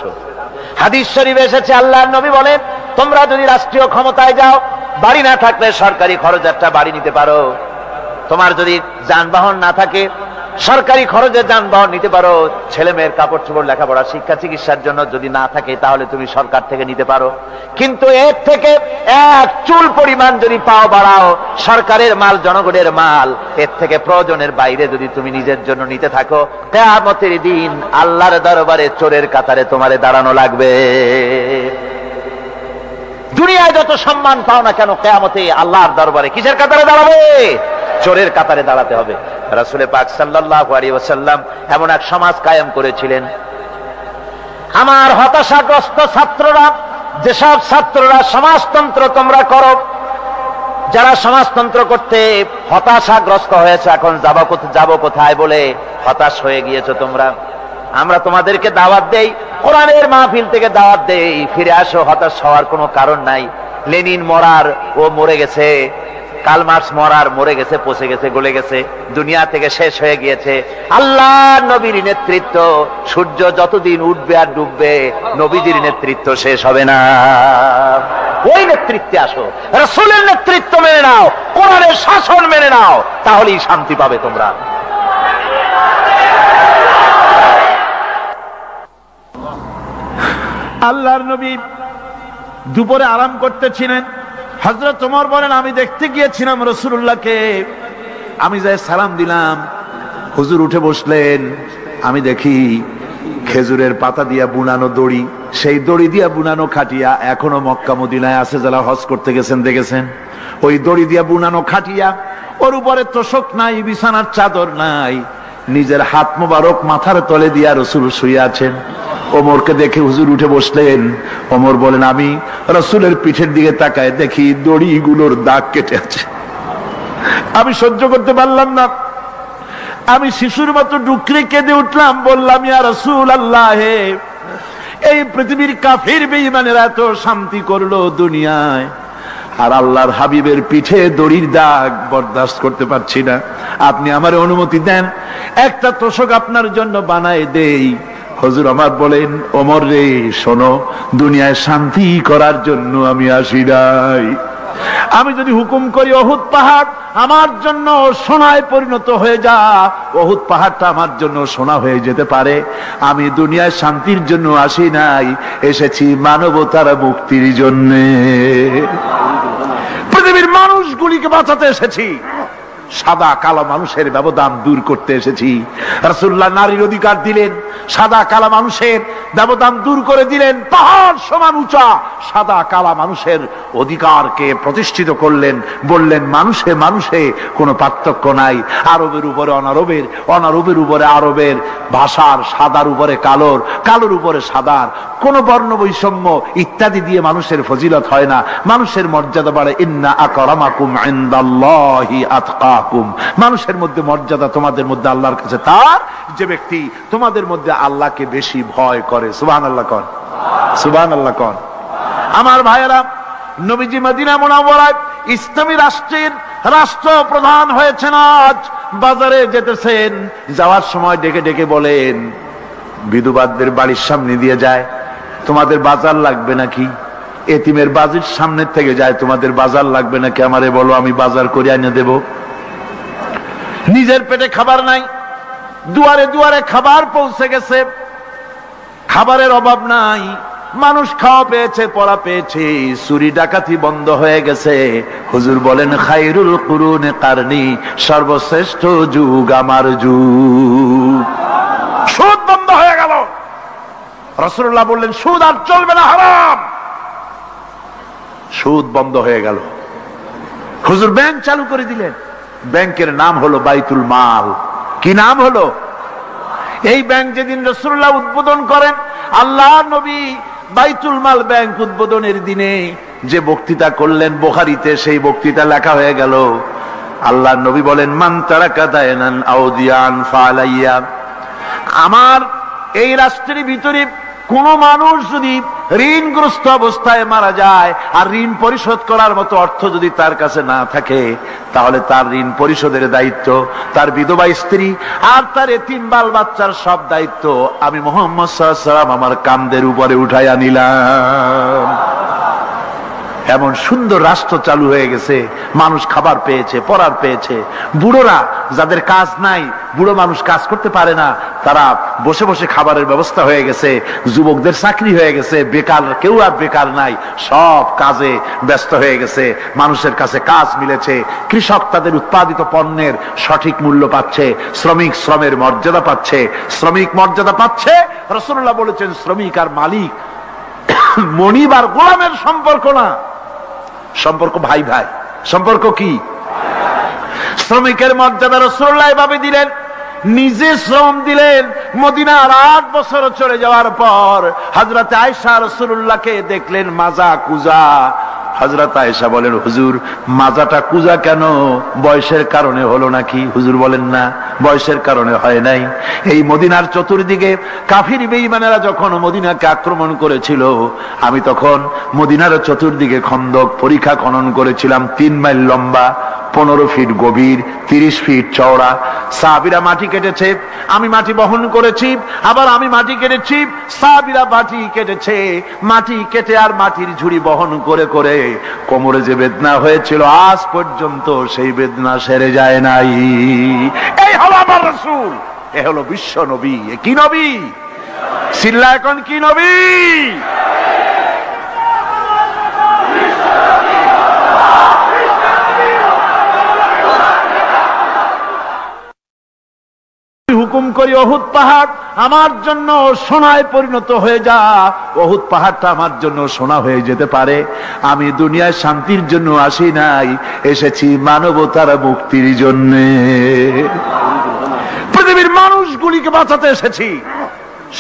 হাদিস শরীফে এসেছে, আল্লাহর নবী বলেন, তোমরা যদি রাষ্ট্রীয় ক্ষমতায় যাও, বাড়ি না থাকলে সরকারি খরচ একটা বাড়ি নিতে পারো। তোমার যদি যানবাহন না থাকে, সরকারি খরচে যানবাহন নিতে পারো। ছেলে মেয়ের কাপড় চোপড়, লেখাপড়া, শিক্ষা চিকিৎসার জন্য যদি না থাকে, তাহলে তুমি সরকার থেকে নিতে পারো। কিন্তু এর থেকে এক চুল পরিমাণ যদি পাও বাড়াও, সরকারের মাল জনগণের মাল, এর থেকে প্রয়োজনের বাইরে যদি তুমি নিজের জন্য নিতে থাকো, কিয়ামতের দিন আল্লাহর দরবারে চোরের কাতারে তোমারে দাঁড়ানো লাগবে। দুনিয়ায় যত সম্মান পাও না কেন, কিয়ামতে আল্লাহর দরবারে কিসের কাতারে দাঁড়াবে? চোরের কাতারে দাঁড়াতে হবে। রাসূল পাক সাল্লাল্লাহু আলাইহি ওয়াসাল্লাম এমন এক সমাজ কায়েম করেছিলেন। আমার হতাশাগ্রস্ত ছাত্ররা, যেসব ছাত্ররা সমাজতন্ত্র তোমরা করো, যারা সমাজতন্ত্র করতে হতাশাগ্রস্ত হয়েছে, এখন যাব কোথায় বলে হতাশ হয়ে গিয়েছো তোমরা, আমরা তোমাদেরকে দাওয়াত দেই, কোরআনের মাহফিল থেকে দাওয়াত দেই, ফিরে আসো। হতাশ হওয়ার কোনো কারণ নাই। লেনিন মরার, ও মরে গেছে। কার্ল মার্কস মরার, মরে গেছে, পচে গেছে, গলে গেছে, দুনিয়া থেকে শেষ হয়ে গিয়েছে। আল্লাহ নবীর নেতৃত্ব, সূর্য যতদিন উঠবে আর ডুববে, নবীজির নেতৃত্ব শেষ হবে না। ওই নেতৃত্বে আসো, রাসূলের নেতৃত্ব মেনে নাও, কোরআনের শাসন মেনে নাও, তাহলেই শান্তি পাবে তোমরা। আল্লাহর নবী দুপুরে আরাম করতেছিলেন। হযরত ওমর বলেন, আমি দেখতে গিয়েছিলাম রাসূলুল্লাহকে, আমি যাই সালাম দিলাম, হুজুর উঠে বসলেন। আমি দেখি খেজুরের পাতা দিয়া বুনানো দড়ি, সেই দড়ি দিয়া বুনানো খাটিয়া এখনো মক্কা মদিনায় আছে, যারা হজ করতে গেছেন দেখেছেন। ওই দড়ি দিয়া বুনানো খাটিয়া, ওর উপরে তোশক নাই, বিছানার চাদর নাই, নিজের হাত মোবারক মাথার তলে দিয়া রাসূল শুয়ে আছেন। ওমরকে দেখে হুজুর উঠে বসলেন। ওমর বলেন, আমি রাসূলের পিঠের দিকে তাকায় দেখি দড়িগুলোর দাগ কেটে আছে। আমি সহ্য করতে পারলাম না, আমি শিশুর মতো ডুকরে কেঁদে উঠলাম, বললাম, ইয়া রাসূলুল্লাহ, এই পৃথিবীর কাফির বেঈমানেরা এত শান্তি করলো দুনিয়ায়, আর আল্লাহর হাবিবের পিঠে দড়ির দাগ বরদাস্ত করতে পারছি না। আপনি আমার অনুমতি দেন, একটা তোশক আপনার জন্য বানায় দেই। হুজুর আমার বলেন, ওমর রে শোনো, দুনিয়ায় শান্তি করার জন্য আমি আসি নাই, আমি যদি হুকুম করি উহুদ পাহাড় আমার জন্য সোনায় পরিণত হয়ে যা, উহুদ পাহাড়টা আমার জন্য সোনা হয়ে যেতে পারে। আমি দুনিয়ায় শান্তির জন্য আসি নাই, এসেছি মানবতার মুক্তির জন্য। পৃথিবীর মানুষগুলিকে বাঁচাতে এসেছি, সাদা কালো মানুষের ব্যবধান দূর করতে এসেছি। রাসূলুল্লাহ নারীর অধিকার দিলেন, সাদা কালো মানুষের ব্যবধান দূর করে দিলেন। পাহাড় সমান উঁচা সাদা কালো মানুষের অধিকারকে প্রতিষ্ঠিত করলেন, বললেন মানুষে মানুষে কোনো পার্থক্য নাই। আরবের উপরে অনারবের, অনারবের উপরে আরবের, ভাষার সাদার উপরে কালোর, কালোর উপরে সাদার, কোন বর্ণ বৈষম্য ইত্যাদি দিয়ে মানুষের ফজিলত হয় না। মানুষের মর্যাদা বাড়ে। ইন্না আকরামাকুম ইনদাল্লাহি আতকাকুম। মানুষের মধ্যে মর্যাদা তোমাদের মধ্যে আল্লাহর কাছে তার যে ব্যক্তি তোমাদের মধ্যে আল্লাহকে বেশি ভয় করে। সুবহানাল্লাহ কোন, সুবহানাল্লাহ কোন। আমার ভাইয়েরা, নবীজি মদিনা মুনাওয়ারায় ইসলামী রাষ্ট্রের রাষ্ট্রপ্রধান হয়েছেন। আজ বাজারে যেতেছেন, যাওয়ার সময় ডেকে ডেকে বলেন, বিধবাদের বাড়ির সামনে দিয়ে যায়, তোমাদের বাজার লাগবে নাকি? এতিমের বাড়ির সামনে থেকে যায়, তোমাদের বাজার লাগবে নাকি? আমারে বলো, আমি বাজার করে এনে দেব। নিজের পেটে খাবার নাই, দুয়ারে দুয়ারে খাবার পৌঁছে গেছে, খাবারের অভাব নাই, মানুষ খাওয়া পেয়েছে, পড়া পেয়েছে, চুরি ডাকাতি বন্ধ হয়ে গেছে। হুজুর বলেন খায়রুল কুরুনে কারনি, সর্বশ্রেষ্ঠ যুগ আমার যুগ। সুদ বন্ধ হয়ে গেল। রাসূলুল্লাহ বললেন সুদ আর চলবে না, হারাম। সুদ বন্ধ হয়ে গেল। হুজুর ব্যাংক চালু করে দিলেন। ব্যাংকের নাম হলো বাইতুল মাল। কি নাম হলো? এই ব্যাংক যেদিন রাসূলুল্লাহ উদ্বোধন করেন, আল্লাহ নবী বাইতুল মাল ব্যাংক উদ্বোধনের দিনে যে বক্তৃতা করলেন, বুখারীতে সেই বক্তৃতা লেখা হয়ে গেল। আল্লাহ নবী বলেন মান তারাকা দায়নান আও দিয়ান ফালাইয়া। আমার এই রাষ্ট্রের ভিতরে কোন মানুষ যদি ঋণগ্রস্ত অবস্থায় মারা যায় আর ঋণ পরিশোধ করার মতো অর্থ যদি তার কাছে না থাকে, তাহলে তার ঋণ পরিশোধের দায়িত্ব, তার বিধবা স্ত্রী আর তার এতিম বাল বাচ্চার সব দায়িত্ব আমি মুহাম্মদ সাল্লাল্লাহু আলাইহি ওয়াসাল্লাম আমার কাঁধের উপরে উঠাইয়া নিলাম। এমন সুন্দর রাষ্ট্র চালু হয়ে গেছে, মানুষ খাবার পেয়েছে, পড়ার পেয়েছে। বুড়োরা যাদের কাজ নাই, বুড়ো মানুষ কাজ করতে পারে না, তারা বসে বসে খাবারের ব্যবস্থা হয়ে গেছে। যুবকদের চাকরি হয়ে গেছে, বেকার কেউ আর বেকার নাই, সব কাজে ব্যস্ত হয়ে গেছে, মানুষের কাছে কাজ মিলেছে। কৃষক তাদের উৎপাদিত পণ্যের সঠিক মূল্য পাচ্ছে, শ্রমিক শ্রমের মর্যাদা পাচ্ছে, শ্রমিক মর্যাদা পাচ্ছে। রাসূলুল্লাহ বলেছেন শ্রমিক আর মালিক মনিব আর গোলামের সম্পর্ক না, সম্পর্ক ভাই ভাই। সম্পর্ক কি? শ্রমিকের মর্যাদা রাসূলুল্লাহ এভাবে দিলেন, নিজে শ্রম দিলেন। মদিনার 8 বছর চলে যাওয়ার পর হযরত আয়েশা রাসূলুল্লাহকে দেখলেন মাজা কুজা। হযরত আয়েশা বলেন হুজুর মাজাটা কুজা কেন? বয়সের কারণে হলো নাকি? হুজুর বলেন না, বয়সের কারণে হয় নাই। এই মদিনার চতুর্দিকে কাফির বেঈমানেরা যখন মদিনাকে আক্রমণ করেছিল, আমি তখন মদিনার চতুর্দিকে খন্দক পরিখা খনন করেছিলাম, 3 মাইল লম্বা, 15 ফিট গভীর, 30 ফিট চওড়া। সাহাবীরা মাটি কেটেছে, আমি মাটি বহন করেছি, আবার আমি মাটি কেটেছি, সাহাবীরা মাটি কেটেছে। মাটি কেটে আর মাটির ঝুড়ি বহন করে করে কোমরে যে বেদনা হয়েছিল আজ পর্যন্ত সেই বেদনা সেরে যায় নাই। এই হলো আমার রাসূল, এ হলো বিশ্ব নবী। কি নবী? চিল্লা এখন কি নবী? হুকুম করি উহুদ পাহাড় আমার জন্য সোনায় পরিণত হয়ে যা, উহুদ পাহাড়টা আমার জন্য সোনা হয়ে যেতে পারে। আমি দুনিয়ায় শান্তির জন্য আসি নাই, এসেছি মানবতার মুক্তির জন্য। পৃথিবীর মানুষগুলিকে বাঁচাতে এসেছি,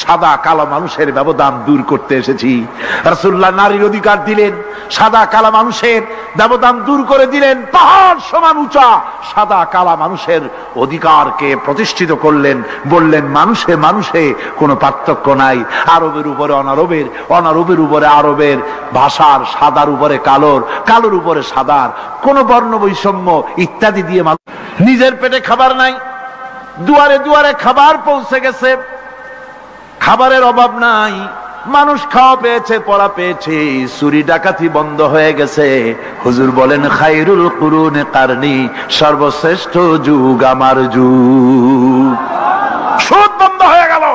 সাদা কালো মানুষের ব্যবধান দূর করতে এসেছি। রাসূলুল্লাহ নারীর অধিকার দিলেন, সাদা কালো মানুষের ব্যবধান দূর করে দিলেন। পাহাড় সমান উঁচা সাদা কালো মানুষের অধিকারকে প্রতিষ্ঠিত করলেন, বললেন মানুষে মানুষে কোনো পার্থক্য নাই। আরবের উপরে অনারবের, অনারবের উপরে আরবের, ভাষার সাদার উপরে কালোর, কালোর উপরে সাদার, কোন বর্ণ বৈষম্য ইত্যাদি দিয়ে নিজের পেটে খাবার নাই, দুয়ারে দুয়ারে খাবার পৌঁছে গেছে, খাবারের অভাব নাই, মানুষ খাওয়া পেয়েছে, পড়া পেয়েছে, চুরি ডাকাতি বন্ধ হয়ে গেছে। হুজুর বলেন খায়রুল কুরুনে কারনি, সর্বশ্রেষ্ঠ যুগ আমার যুগ। সুদ বন্ধ হয়ে গেল।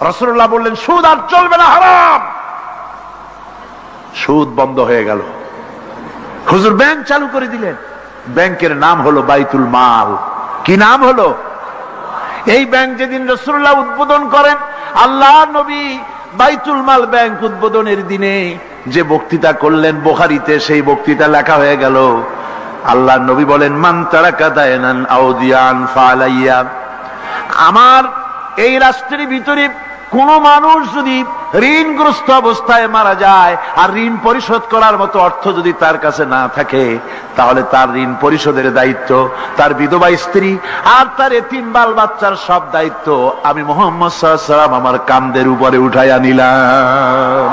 রাসূলুল্লাহ বললেন সুদ আর চলবে না, হারাম। সুদ বন্ধ হয়ে গেল। হুজুর ব্যাংক চালু করে দিলেন। ব্যাংকের নাম হলো বাইতুল মাল। কি নাম হলো? এই ব্যাংক যেদিন রাসূলুল্লাহ উদ্বোধন করেন, আল্লাহ নবী বাইতুল মাল ব্যাংক উদ্বোধনের দিনে যে বক্তৃতা করলেন, বুখারীতে সেই বক্তৃতা লেখা হয়ে গেল। আল্লাহ নবী বলেন মান তারাকা দায়নান আও দিয়ান ফালাইয়া, আমার এই রাষ্ট্রের ভিতরে কোন মানুষ যদি ঋণগ্রস্ত অবস্থায় মারা যায় আর ঋণ পরিশোধ করার মতো অর্থ যদি তার কাছে না থাকে, তাহলে তার ঋণ পরিশোধের দায়িত্ব, তার বিধবা স্ত্রী আর তার এতিম বাল বাচ্চার সব দায়িত্ব আমি মুহাম্মদ সাল্লাল্লাহু আলাইহি ওয়াসাল্লাম আমার কাঁধের উপরে উঠাইয়া নিলাম।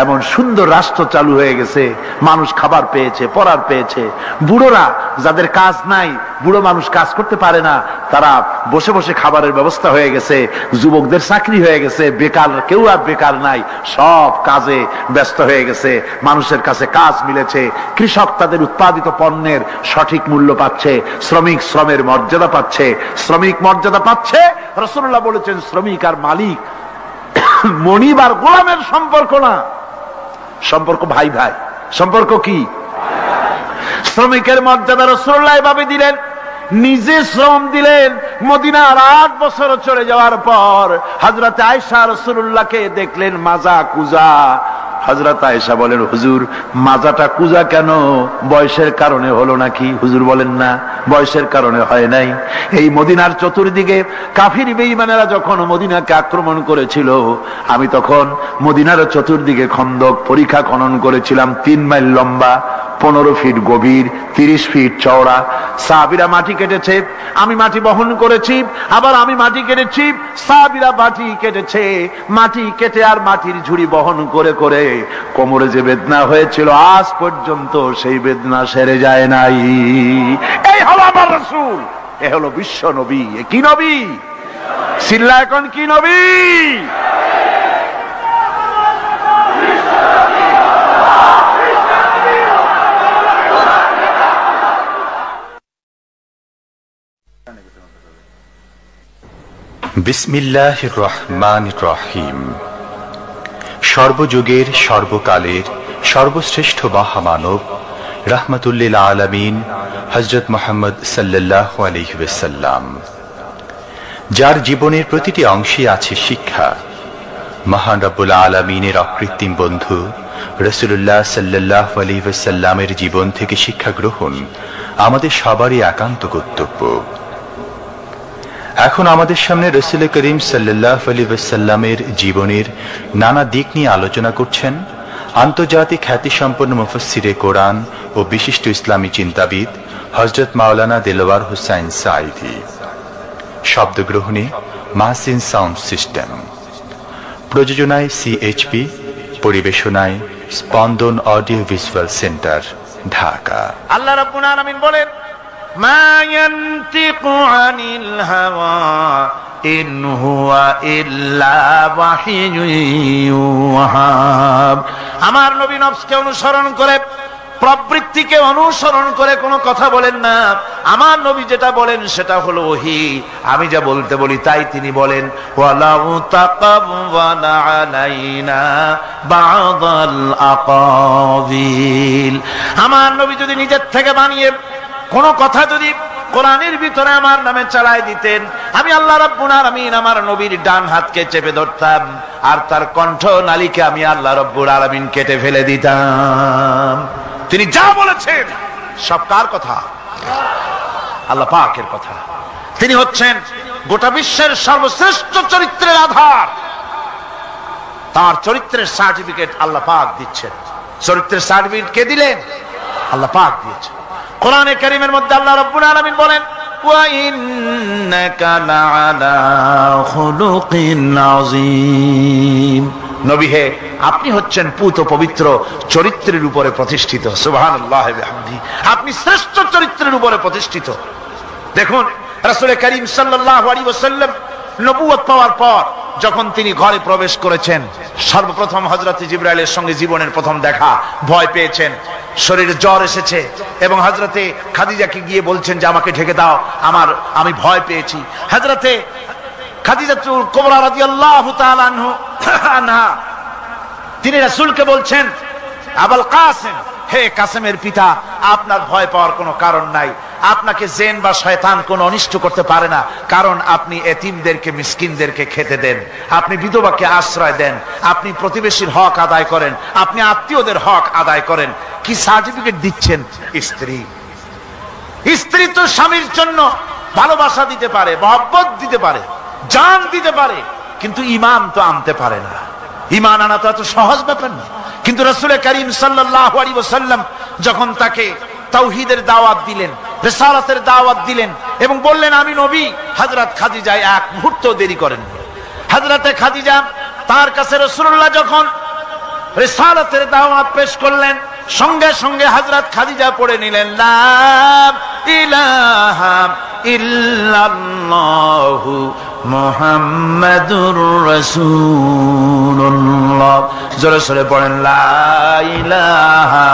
এমন সুন্দর রাষ্ট্র চালু হয়ে গেছে। মানুষ খাবার পেয়েছে, পড়ার পেয়েছে। বুড়োরা যাদের কাজ নাই, বুড়ো মানুষ কাজ করতে পারে না, তারা বসে বসে খাবারের ব্যবস্থা হয়ে গেছে। যুবকদের চাকরি হয়ে গেছে, বেকার কেউ আর বেকার নাই, সব কাজে ব্যস্ত হয়ে গেছে। মানুষের কাছে কাজ মিলেছে। কৃষক তাদের উৎপাদিত পণ্যের সঠিক মূল্য পাচ্ছে। শ্রমিক শ্রমের মর্যাদা পাচ্ছে। শ্রমিক মর্যাদা পাচ্ছে। রাসূলুল্লাহ বলেছেন শ্রমিক আর মালিক মনিব আর গোলামের সম্পর্ক না, সম্পর্ক ভাই ভাই। সম্পর্ক কি? শ্রমিকের মর্যাদা রাসূলুল্লাহ এভাবে দিলেন, নিজে শ্রম দিলেন। মদিনার 8 বছর চলে যাওয়ার পর হযরত আয়েশা রাসূলুল্লাহকে দেখলেন মাজা কুজা। হযরত আয়েশা বলেন হুজুর মাজাটা কুজা কেন? বয়সের কারণে হলো নাকি? হুজুর বলেন না, বয়সের কারণে হয় নাই। এই মদিনার চতুর্দিকে কাফির বেঈমানেরা যখন মদিনাকে আক্রমণ করেছিল, আমি তখন মদিনার চতুর্দিকে খন্দক পরিখা খনন করেছিলাম। 3 মাইল লম্বা, 15 ফিট গভীর, 30 ফিট চওড়া। সাহাবীরা মাটি কেটেছে, আমি মাটি বহন করেছি, আবার আমি মাটি কেটেছি, সাহাবীরা মাটি কেটেছে। মাটি কেটে আর মাটির ঝুড়ি বহন করে করে কোমরে যে বেদনা হয়েছিল আজ পর্যন্ত সেই বেদনা সেরে যায় নাই। এই হলো আমার রাসূল, এ হলো বিশ্ব নবী। এ কি নবী? সিল্লা এখন কি নবী? বিসমিল্লাহির রহমানির রহিম। সর্বযুগের সর্বকালের সর্বশ্রেষ্ঠ মহামানব রাহমাতুল্লিল আলামিন হযরত মুহাম্মদ সাল্লাল্লাহু আলাইহি ওয়াসাল্লাম, যার জীবনের প্রতিটি অংশে আছে শিক্ষা, মহান রব্বুল আলামিনের অকৃত্রিম বন্ধু রাসূলুল্লাহ সাল্লাল্লাহু আলাইহি ওয়াসাল্লামের জীবন থেকে শিক্ষা গ্রহণ আমাদের সবারই একান্ত কর্তব্য। এখন আমাদের সামনে রাসূল করিম সাল্লাল্লাহু আলাইহি ওয়াসাল্লামের জীবনের নানা দিক নিয়ে আলোচনা করছেন আন্তর্জাতিক খ্যাতিসম্পন্ন মুফাসসিরে কোরআন ও বিশিষ্ট ইসলামী চিন্তাবিদ হযরত মাওলানা দেলওয়ার হোসাইন সাঈদী। শব্দগ্রহণে মাহসিন সাউন্ড সিস্টেম, প্রযোজনায় সিএইচপি, পরিবেশনায় স্পন্দন অডিও ভিজুয়াল সেন্টার, ঢাকা। আল্লাহ রাব্বুল আলামিন বলেন মা ইয়ানতিকু আনিল হাওয়া ইন হুয়া ইল্লা ওয়াহিয়ুন ইউহা। আমার নবী নফসকে অনুসরণ করে, প্রবৃত্তিকে অনুসরণ করে কোনো কথা বলেন না। আমার নবী যেটা বলেন সেটা হলো ওহী। আমি যা বলতে বলি তাই তিনি বলেন। ওয়ালাউ তাকাওয়ালা আলাইনা বা'দাল আকাবিল। আমার নবী যদি নিজের থেকে বানিয়ে কোন কথা যদি কোরআনের ভিতরে আমার নামে চালায় দিতেন, আমি আল্লাহ রাব্বুল আলামিন আমার নবীর ডান হাতকে চেপে ধরতাম আর তার কণ্ঠ নালীকে আমি আল্লাহ রাব্বুল আলামিন কেটে ফেলে দিতাম। তিনি যা বলেছেন সব কার কথা? আল্লাহ পাকের কথা। তিনি হচ্ছেন গোটা বিশ্বের সর্বশ্রেষ্ঠ চরিত্রের আধার। তার চরিত্রের সার্টিফিকেট আল্লাহ পাক দিচ্ছেন। চরিত্রের সার্টিফিকেট কে দিলেন? আল্লাহ পাক দিয়েছেন। কোরআনে কারীমের মধ্যে আল্লাহ রাব্বুল আলামিন বলেন ওয়া ইন্নাকা লাআলা খুলুকিন আযীম। নবী হে, আপনি হচ্ছেন পুত পবিত্র চরিত্রের উপরে প্রতিষ্ঠিত। সুবহানাল্লাহ ওয়া বিহামদিহি। আপনি শ্রেষ্ঠ চরিত্রের উপরে প্রতিষ্ঠিত। দেখুন রাসূল করিম সাল্লাল্লাহু আলাইহি ওয়াসাল্লাম নবুয়ত পাওয়ার পর যখন তিনি ঘরে প্রবেশ করেছেন, সর্বপ্রথম হযরত জিবরাইলের সঙ্গে জীবনের প্রথম দেখা, ভয় পেয়েছেন, শরীরে জ্বর এসেছে এবং হযরতে খাদিজাকে গিয়ে বলছেন যে আমাকে ঢেকে দাও, আমি ভয় পেয়েছি। হযরতে খাদিজাতুল কুবরা রাদিয়াল্লাহু তাআলা আনহা তিনি রাসূলকে বলছেন, আবুল কাসেম, হে কাসেমের পিতা, আপনার ভয় পাওয়ার কোনো কারণ নাই, আপনাকে জিন বা শয়তান কোনো অনিষ্ট করতে পারে না, কারণ আপনি এতিমদেরকে, মিসকিনদেরকে খেতে দেন, আপনি বিধবাকে আশ্রয় দেন, আপনি প্রতিবেশীর হক আদায় করেন, আপনি আত্মীয়দের হক আদায় করেন। কি সার্টিফিকেট দিচ্ছেন? স্ত্রী তো স্বামীর জন্য ভালোবাসা দিতে পারে, মহব্বত দিতে পারে, জান দিতে পারে, কিন্তু ঈমান তো আনতে পারে না। ঈমান আনা তো এত সহজ ব্যাপার না। কিন্তু রাসূল করিম সাল্লাল্লাহু আলাইহি ওয়াসাল্লাম যখন তাকে তাওহীদের দাওয়াত দিলেন, রিসালাতের দাওয়াত দিলেন এবং বললেন আমি নবী, হযরত খাদিজা এক মুহূর্ত দেরি করেন। হযরতে খাদিজা তার কাছে রাসূলুল্লাহ যখন রিসালাতের দাওয়াত পেশ করলেন, সঙ্গে সঙ্গে হযরত খাদিজা পড়ে নিলেন লা ইলাহা ইল্লাল্লাহু মুহাম্মাদুর রাসূলুল্লাহ। জোরে জোরে পড়েন লা ইলাহা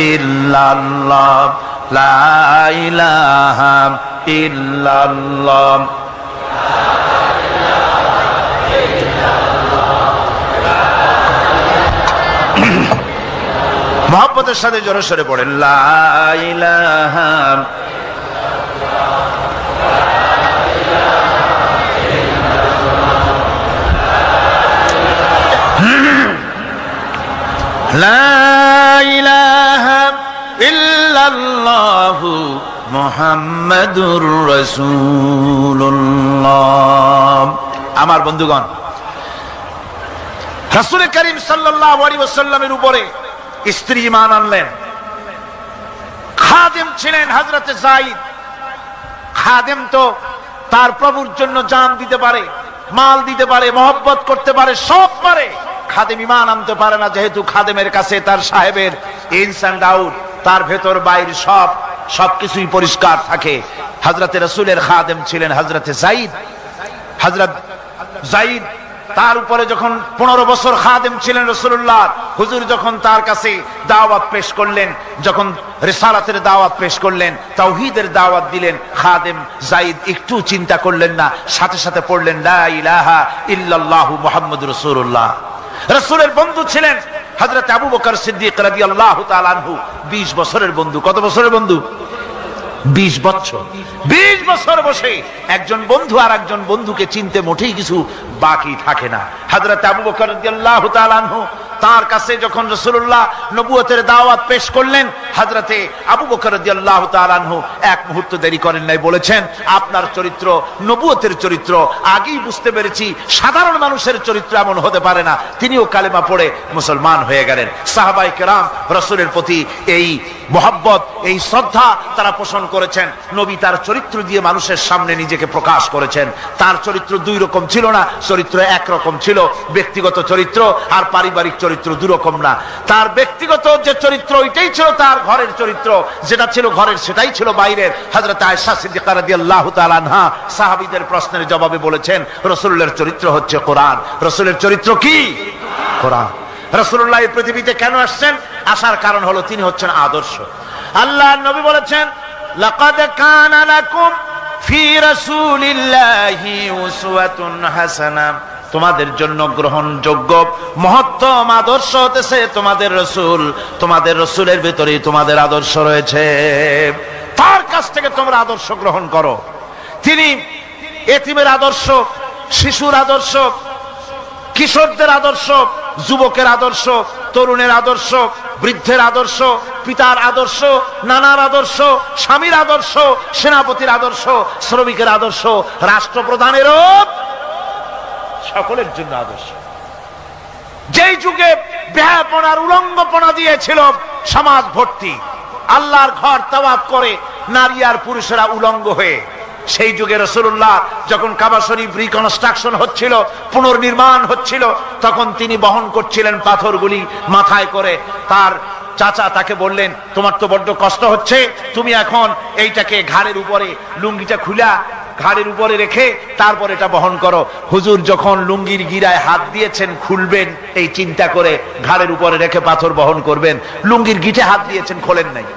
ইল্লাল্লাহ, লা ইলাহা ইল্লাল্লাহ। মহব্বতের সাথে জোরে সরে পড়েন লা ইলাহা লা ইলাহা ইল্লাল্লাহু মুহাম্মাদুর রাসূলুল্লাহ। আমার বন্ধুগণ, রাসূল করিম সাল্লাল্লাহু আলাইহি ওয়াসাল্লামের উপরে স্ত্রী ঈমান আনলেন। খাদেম ছিলেন হযরতে যায়েদ। খাদেম তো তার প্রভুর জন্য জান দিতে পারে, মাল দিতে পারে, মহব্বত করতে পারে, সব পারে। খাদেম ঈমান আনতে পারে না, যেহেতু খাদেমের কাছে তার সাহেবের ইনস এন্ড আউট, তার ভেতর বাইরে সবকিছুই পরিষ্কার থাকে। হযরতে রাসূলের খাদেম ছিলেন হযরতে যায়েদ। হযরত যায়েদ তার উপরে যখন 15 বছর খাদেম ছিলেন রাসূলুল্লাহ, হুজুর যখন তার কাছে দাওয়াত পেশ করলেন, যখন রিসালাতের দাওয়াত পেশ করলেন, তাওহীদের দাওয়াত দিলেন, খাদেম যায়েদ একটু চিন্তা করলেন না, সাথে সাথে পড়লেন লা ইলাহা ইল্লাল্লাহু মুহাম্মাদুর রাসূলুল্লাহ। রাসূলের বন্ধু ছিলেন হযরত আবু বকর সিদ্দিক রাদিয়াল্লাহু তাআলা আনহু। 20 বছরের বন্ধু। কত বছরের বন্ধু? 20 বছর। 20 বছর বসে একজন বন্ধু আর একজন বন্ধুকে চিনতে মোটেই কিছু বাকি থাকে না। হযরত আবু বকর রাদিয়াল্লাহু তাআলা আনহু তার কাছে যখন রাসূলুল্লাহ নবুয়তের দাওয়াত পেশ করলেন, হযরতে আবু বকর রাদিয়াল্লাহু তাআলা আনহু এক মুহূর্ত দেরি করেন নাই, বলেছেন আপনার চরিত্র নবুয়তের চরিত্র। আগেই বুঝতে পেরেছি সাধারণ মানুষের চরিত্র এমন হতে পারে না। তিনিও কালেমা পড়ে মুসলমান হয়ে গেলেন। সাহাবায়ে কেরাম রাসূলের প্রতি এই মহব্বত, এই শ্রদ্ধা তারা পোষণ করেছেন। নবী তার চরিত্র দিয়ে মানুষের সামনে নিজেকে প্রকাশ করেছেন। তার চরিত্র দুই রকম ছিল না, চরিত্র একরকম ছিল। ব্যক্তিগত চরিত্র আর পারিবারিক চরিত্র দুই রকম না। তার ব্যক্তিগত যে চরিত্র ওইটাই ছিল তার ঘরের চরিত্র, যেটা ছিল ঘরের সেটাই ছিল বাইরের। হযরত আয়েশা সিদ্দিকা রাদিয়াল্লাহু তাআলা আনহা সাহাবীদের প্রশ্নের জবাবে বলেছেন রাসূলের চরিত্র হচ্ছে কোরআন। রাসূলের চরিত্র কি? কোরআন। রাসূলুল্লাহ এই পৃথিবীতে কেন আসছেন? আসার কারণ হলো তিনি হচ্ছেন আদর্শ। আল্লাহর নবী বলেছেন লাকাদ কানা লাকুম ফি রাসূলিল্লাহি উসওয়াতুন হাসানাহ, তোমাদের জন্য গ্রহণযোগ্য মহত্তম আদর্শ হতেছে তোমাদের রাসূল। তোমাদের রাসূলের ভিতরে তোমাদের আদর্শ রয়েছে, তার কাছ থেকে তোমরা আদর্শ গ্রহণ করো। তিনি এতিমের আদর্শ, শিশুর আদর্শ, কিশোরদের আদর্শ, যুবকের আদর্শ, তরুণের আদর্শ, বৃদ্ধের আদর্শ, পিতার আদর্শ, নানার আদর্শ, স্বামীর আদর্শ, সেনাপতির আদর্শ, শ্রমিকের আদর্শ, রাষ্ট্রপ্রধানেরও সকলের জন্য আদর্শ। যেই যুগে বেহাপনার উলঙ্গপনা দিয়েছিল সমাজ ভর্তি, আল্লাহর ঘর তাওয়াফ করে নারী আর পুরুষেরা উলঙ্গ হয়ে, সেই যুগে রাসূলুল্লাহ যখন কাবা শরীফ রিকনস্ট্রাকশন হচ্ছিল, পুনর্নির্মাণ হচ্ছিল, তখন তিনি বহন করছিলেন পাথরগুলি মাথায় করে। তার চাচা তাকে বললেন তোমার তো বড্ড কষ্ট হচ্ছে, তুমি এখন এইটাকে ঘাড়ের উপরে লুঙ্গিটা খুলা ঘাড়ের উপরে রেখে তারপর এটা বহন করো। হুজুর যখন লুঙ্গির গিরায় হাত দিয়েছেন খুলবেন এই চিন্তা করে ঘাড়ের উপরে রেখে পাথর বহন করবেন, লুঙ্গির গিটে হাত দিয়েছেন খোলেন নাই।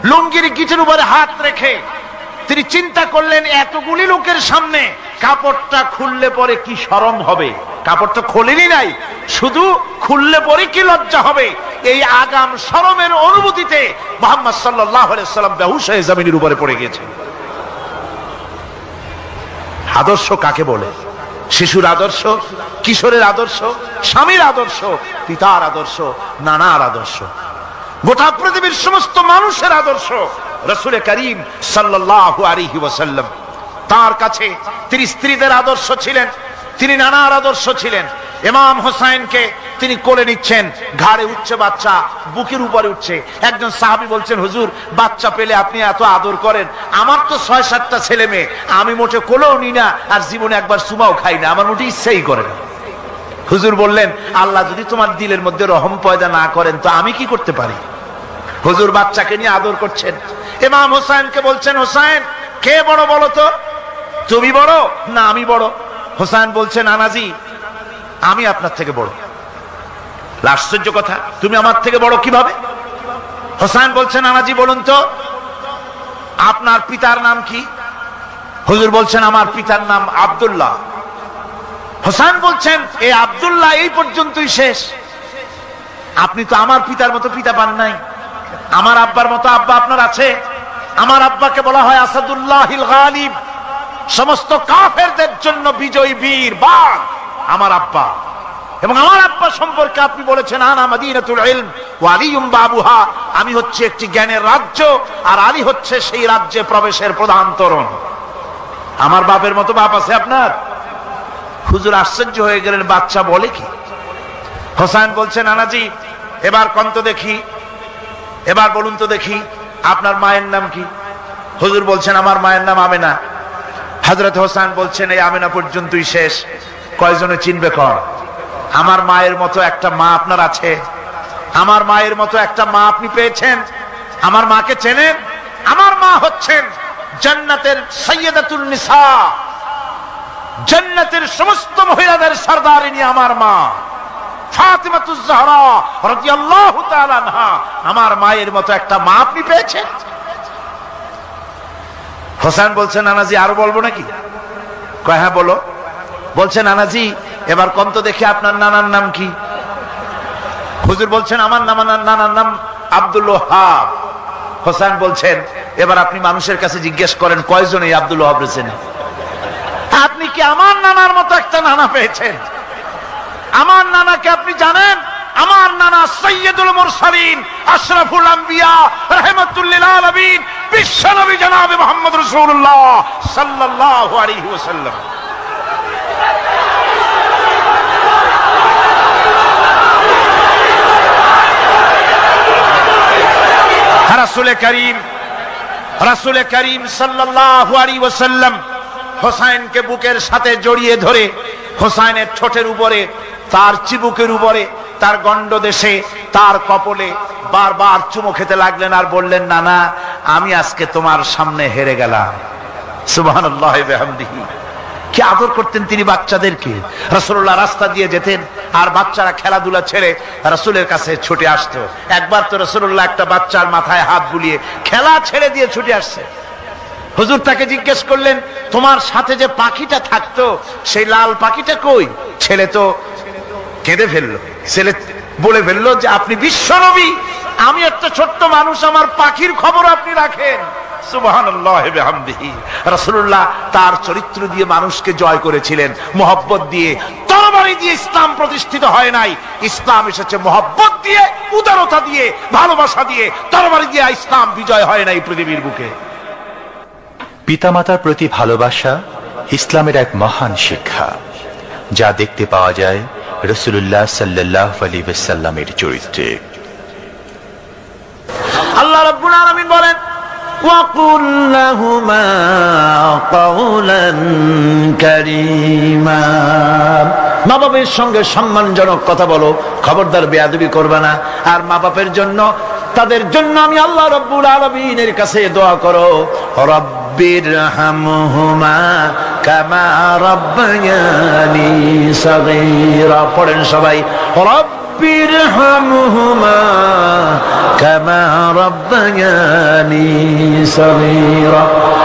লুঙ্গির গিটের উপরে হাত রেখে তিনি চিন্তা করলেন এতগুলি লোকের সামনে কাপড়টা খুললে পরে কি শরম হবে, কাপড়টা খোলেনি নাই, শুধু খুললে পরে কি লজ্জা হবে। এই আগাম শরমের অনুভূতিতে মুহাম্মদ সাল্লাল্লাহু আলাইহি ওয়াসাল্লাম বেহুশ হয়ে জমিনের উপরে পড়ে গেছেন। আদর্শ কাকে বলে? শিশুর আদর্শ, কিশোরের আদর্শ, স্বামীর আদর্শ, পিতার আদর্শ, নানার আদর্শ, গোটা পৃথিবীর সমস্ত মানুষের আদর্শ রাসূল করিম সাল্লাল্লাহু আলাইহি ওয়াসাল্লাম। তার কাছে তিনি স্ত্রীদের আদর্শ ছিলেন, তিনি নানার আদর্শ ছিলেন। ইমাম হোসেনকে তিনি কোলে নিচ্ছেন, ঘাড়ে উঠছে বাচ্চা, বুকের উপরে উঠছে। একজন সাহাবী বলছেন, হুজুর বাচ্চা পেলে আপনি এত আদর করেন, আমার তো ৬-৭টা ছেলে মেয়ে, আমি মোটে কোলেও নি না, আর জীবনে একবার সুমাও খাই না, আমার মোটে ইচ্ছাই করে না। হুজুর বললেন, আল্লাহ যদি তোমার দিলের মধ্যে রহম পয়দা না করেন তো আমি কি করতে পারি? হুজুর বাচ্চাকে নিয়ে আদর করছেন। ইমাম হোসেনকে বলছেন, হোসেন কে বড় বলো তো, তুমি বড় না আমি বড়? হোসেন বলছেন, নানাজি আমি আপনার থেকে বড়। আশ্চর্য কথা, তুমি আমার থেকে বড় কিভাবে? হোসেন বলছেন, নানাজি বলুন তো আপনার পিতার নাম কি? হুজুর বলছেন, আমার পিতার নাম আব্দুল্লাহ। হোসেন বলছেন, এই আব্দুল্লাহ এই পর্যন্তই শেষ, আপনি তো আমার পিতার মতো পিতা পান নাই, আমার আব্বার মতো আব্বা আপনার আছে। আমার আব্বাকে বলা হয় আসাদুল্লাহিল গালিব, সমস্ত কাফেরদের জন্য বিজয়ী বীর বাঘ আমার আব্বা। এবং আমার আব্বা সম্পর্কে আপনি বলেছেন, আনা মাদিনাতুল ইলম ওয়া আলিয়ুম বাবুহা, আমি হচ্ছে একটি জ্ঞানের রাজ্য আর আলী হচ্ছে সেই রাজ্যে প্রবেশের প্রধান তোরণ। আমার বাপের মতো বাপ আছে আপনার? হুজুর আশ্চর্য হয়ে গেলেন, বাচ্চা বলে কি? হোসেন বলছেন, নানাজি এবার কোন তো দেখি, এবার বলুন তো দেখি আপনার মায়ের নাম কি? হুজুর বলছেন, আমার মায়ের নাম আমেনা। হযরত হোসেন বলছেন, এই আমেনা পর্যন্তই শেষ, কয়জনে চিনবে কর? আমার মায়ের মতো একটা মা আপনার আছে? আমার মায়ের মতো একটা মা আপনি পেয়েছেন? আমার মাকে চেনেন? আমার মা হচ্ছেন জান্নাতের সাইয়্যিদাতুন নিসা, জান্নাতের সমস্ত মহিলাদের সরদারিনী আমার মা ফাতিমাতুজ জাহরা রাদিয়াল্লাহু তাআলা আনহা। আমার মায়ের মতো একটা মা আপনি পেয়েছেন? হোসেন বলছেন, নানাজি আরো বলবো নাকি? কয় হ্যাঁ বলো। বলছেন, নানাজি এবার কোন তো দেখি আপনার নানার নাম কি? হুজুর বলছেন, আমার নানার নাম আব্দুল ওয়াহাব। হোসেন বলছেন, এবার আপনি মানুষের কাছে জিজ্ঞেস করেন কয়জন এই আব্দুল ওয়াহাব রয়েছেন? আপনি কি আমার নানার মতো একটা নানা পেয়েছেন? আমার নানাকে আপনি জানেন? আমার নানা সাইয়্যিদুল মুরসালিন, আশরাফুল আম্বিয়া, রাহমাতুল লিল আলামিন, বিশ্বনবী জনাবে মুহাম্মদ রাসূলুল্লাহ সাল্লাল্লাহু আলাইহি ওয়াসাল্লাম। রাসূল করিম সাল্লাল্লাহু আলাইহি ওয়াসাল্লাম হোসেনকে বুকের সাথে জড়িয়ে ধরে হোসেনের ঠোঁটের উপরে, তার চিবুকের উপরে, তার গণ্ডদেশে, তার কপলে বারবার চুমো খেতে লাগলেন আর বললেন, নানা আমি আজকে তোমার সামনে হেরে গেলাম। সুবহানাল্লাহি ওয়া বিহামদিহি। কি আদর করতেন তিনি বাচ্চাদেরকে। রাসূলুল্লাহ রাস্তা দিয়ে যেতেন আর বাচ্চারা খেলাধুলা ছেড়ে রাসূলের কাছে ছুটে আসতো। একবার তো রাসূলুল্লাহ একটা বাচ্চার মাথায় হাত বুলিয়ে খেলা ছেড়ে দিয়ে ছুটে আসছে। হুজুর তাকে জিজ্ঞেস করলেন, তোমার সাথে যে পাখিটা থাকতো সেই লাল পাখিটা কই? ছেলে তো কেঁদে ফেললো। ছেলে বলে ফেললো যে আপনি বিশ্বনবী, আমি একটা ছোট্ট মানুষ, আমার পাখির খবর আপনি রাখেন। সুবহানাল্লাহি ওয়া বিহামদিহি। রাসূলুল্লাহ তার চরিত্র দিয়ে মানুষকে জয় করেছিলেন, মহব্বত দিয়ে। তরবারি দিয়ে ইসলাম প্রতিষ্ঠিত হয় নাই, ইসলাম এসেছে মহব্বত দিয়ে, উদারতা দিয়ে, ভালোবাসা দিয়ে। তরবারি দিয়ে ইসলাম বিজয় হয় নাই পৃথিবীর বুকে। পিতামাতার প্রতি ভালোবাসা ইসলামের এক মহান শিক্ষা, যা দেখতে পাওয়া যায় রাসূলুল্লাহ সাল্লাল্লাহু আলাইহি ওয়াসাল্লামের চরিত্রে। আল্লাহ রাব্বুল আলামিন বলেন, وَقُلْ لَهُمَا قَوْلًا كَرِيمًا। মা বাবার সঙ্গে সম্মানজনক কথা বলো, খবরদার বেয়াদবি করবে না। আর মা বাপের জন্য তাদের জন্য আমি আল্লাহ রাব্বুল আলামিনের কাছে দোয়া করো, রব্বিরহামহুমা কামা রাব্বায়ানি সাগীরা। পড়েন সবাই, রব্বিরহামহুমা কামা রাব্বায়ানি সাগীরা।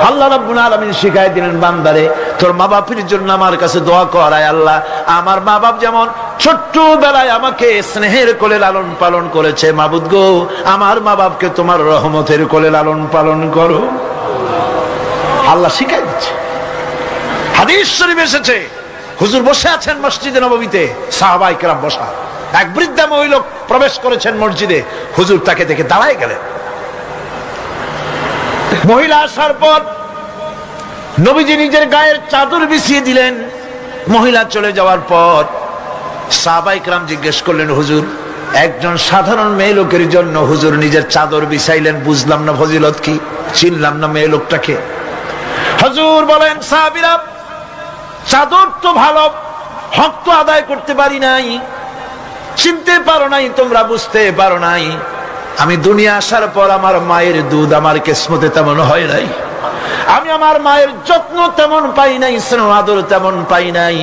আল্লাহ রাব্বুল আলামিন শিখাই দিলেন বান্দারে, তোর মা বাপের জন্য আমার কাছে দোয়া কর। আয় আল্লাহ, আমার মা বাপ যেমন ছোট্টবেলায় আমাকে স্নেহের কোলে লালন পালন করেছে, মাবুদ গো আমার মা বাপকে তোমার রহমতের কোলে লালন পালন করো। আল্লাহ শিখাই দিচ্ছে। হাদিস শরীফ এসেছে, হুজুর বসে আছেন মসজিদে নববীতে, সাহাবায়ে কেরাম বসা, এক বৃদ্ধা মহিলা প্রবেশ করেছেন মসজিদে, হুজুর তাকে দেখে দাঁড়ায় গেলেন। মহিলা আসার পর নবীজি নিজের গায়ের চাদর বিছিয়ে দিলেন। মহিলা চলে যাওয়ার পর সাহাবায়ে কেরাম জিজ্ঞেস করলেন, হুজুর একজন সাধারণ মেয়ে লোকের জন্য হুজুর নিজের চাদর বিছাইলেন, বুঝলাম না ফজিলত কি, চিনলাম না মেয়ে লোকটাকে। হুজুর বলেন, সাহাবীরা চাদর তো ভালো, হক তো আদায় করতে পারি নাই, চিনতে পারো নাই, তোমরা বুঝতে পারো নাই। আমি দুনিয়া আসার পর আমার মায়ের দুধ আমার কিসমতে তেমন হয় নাই, আমি আমার মায়ের যত্ন তেমন পাই নাই, স্নেহ আদর তেমন পাই নাই।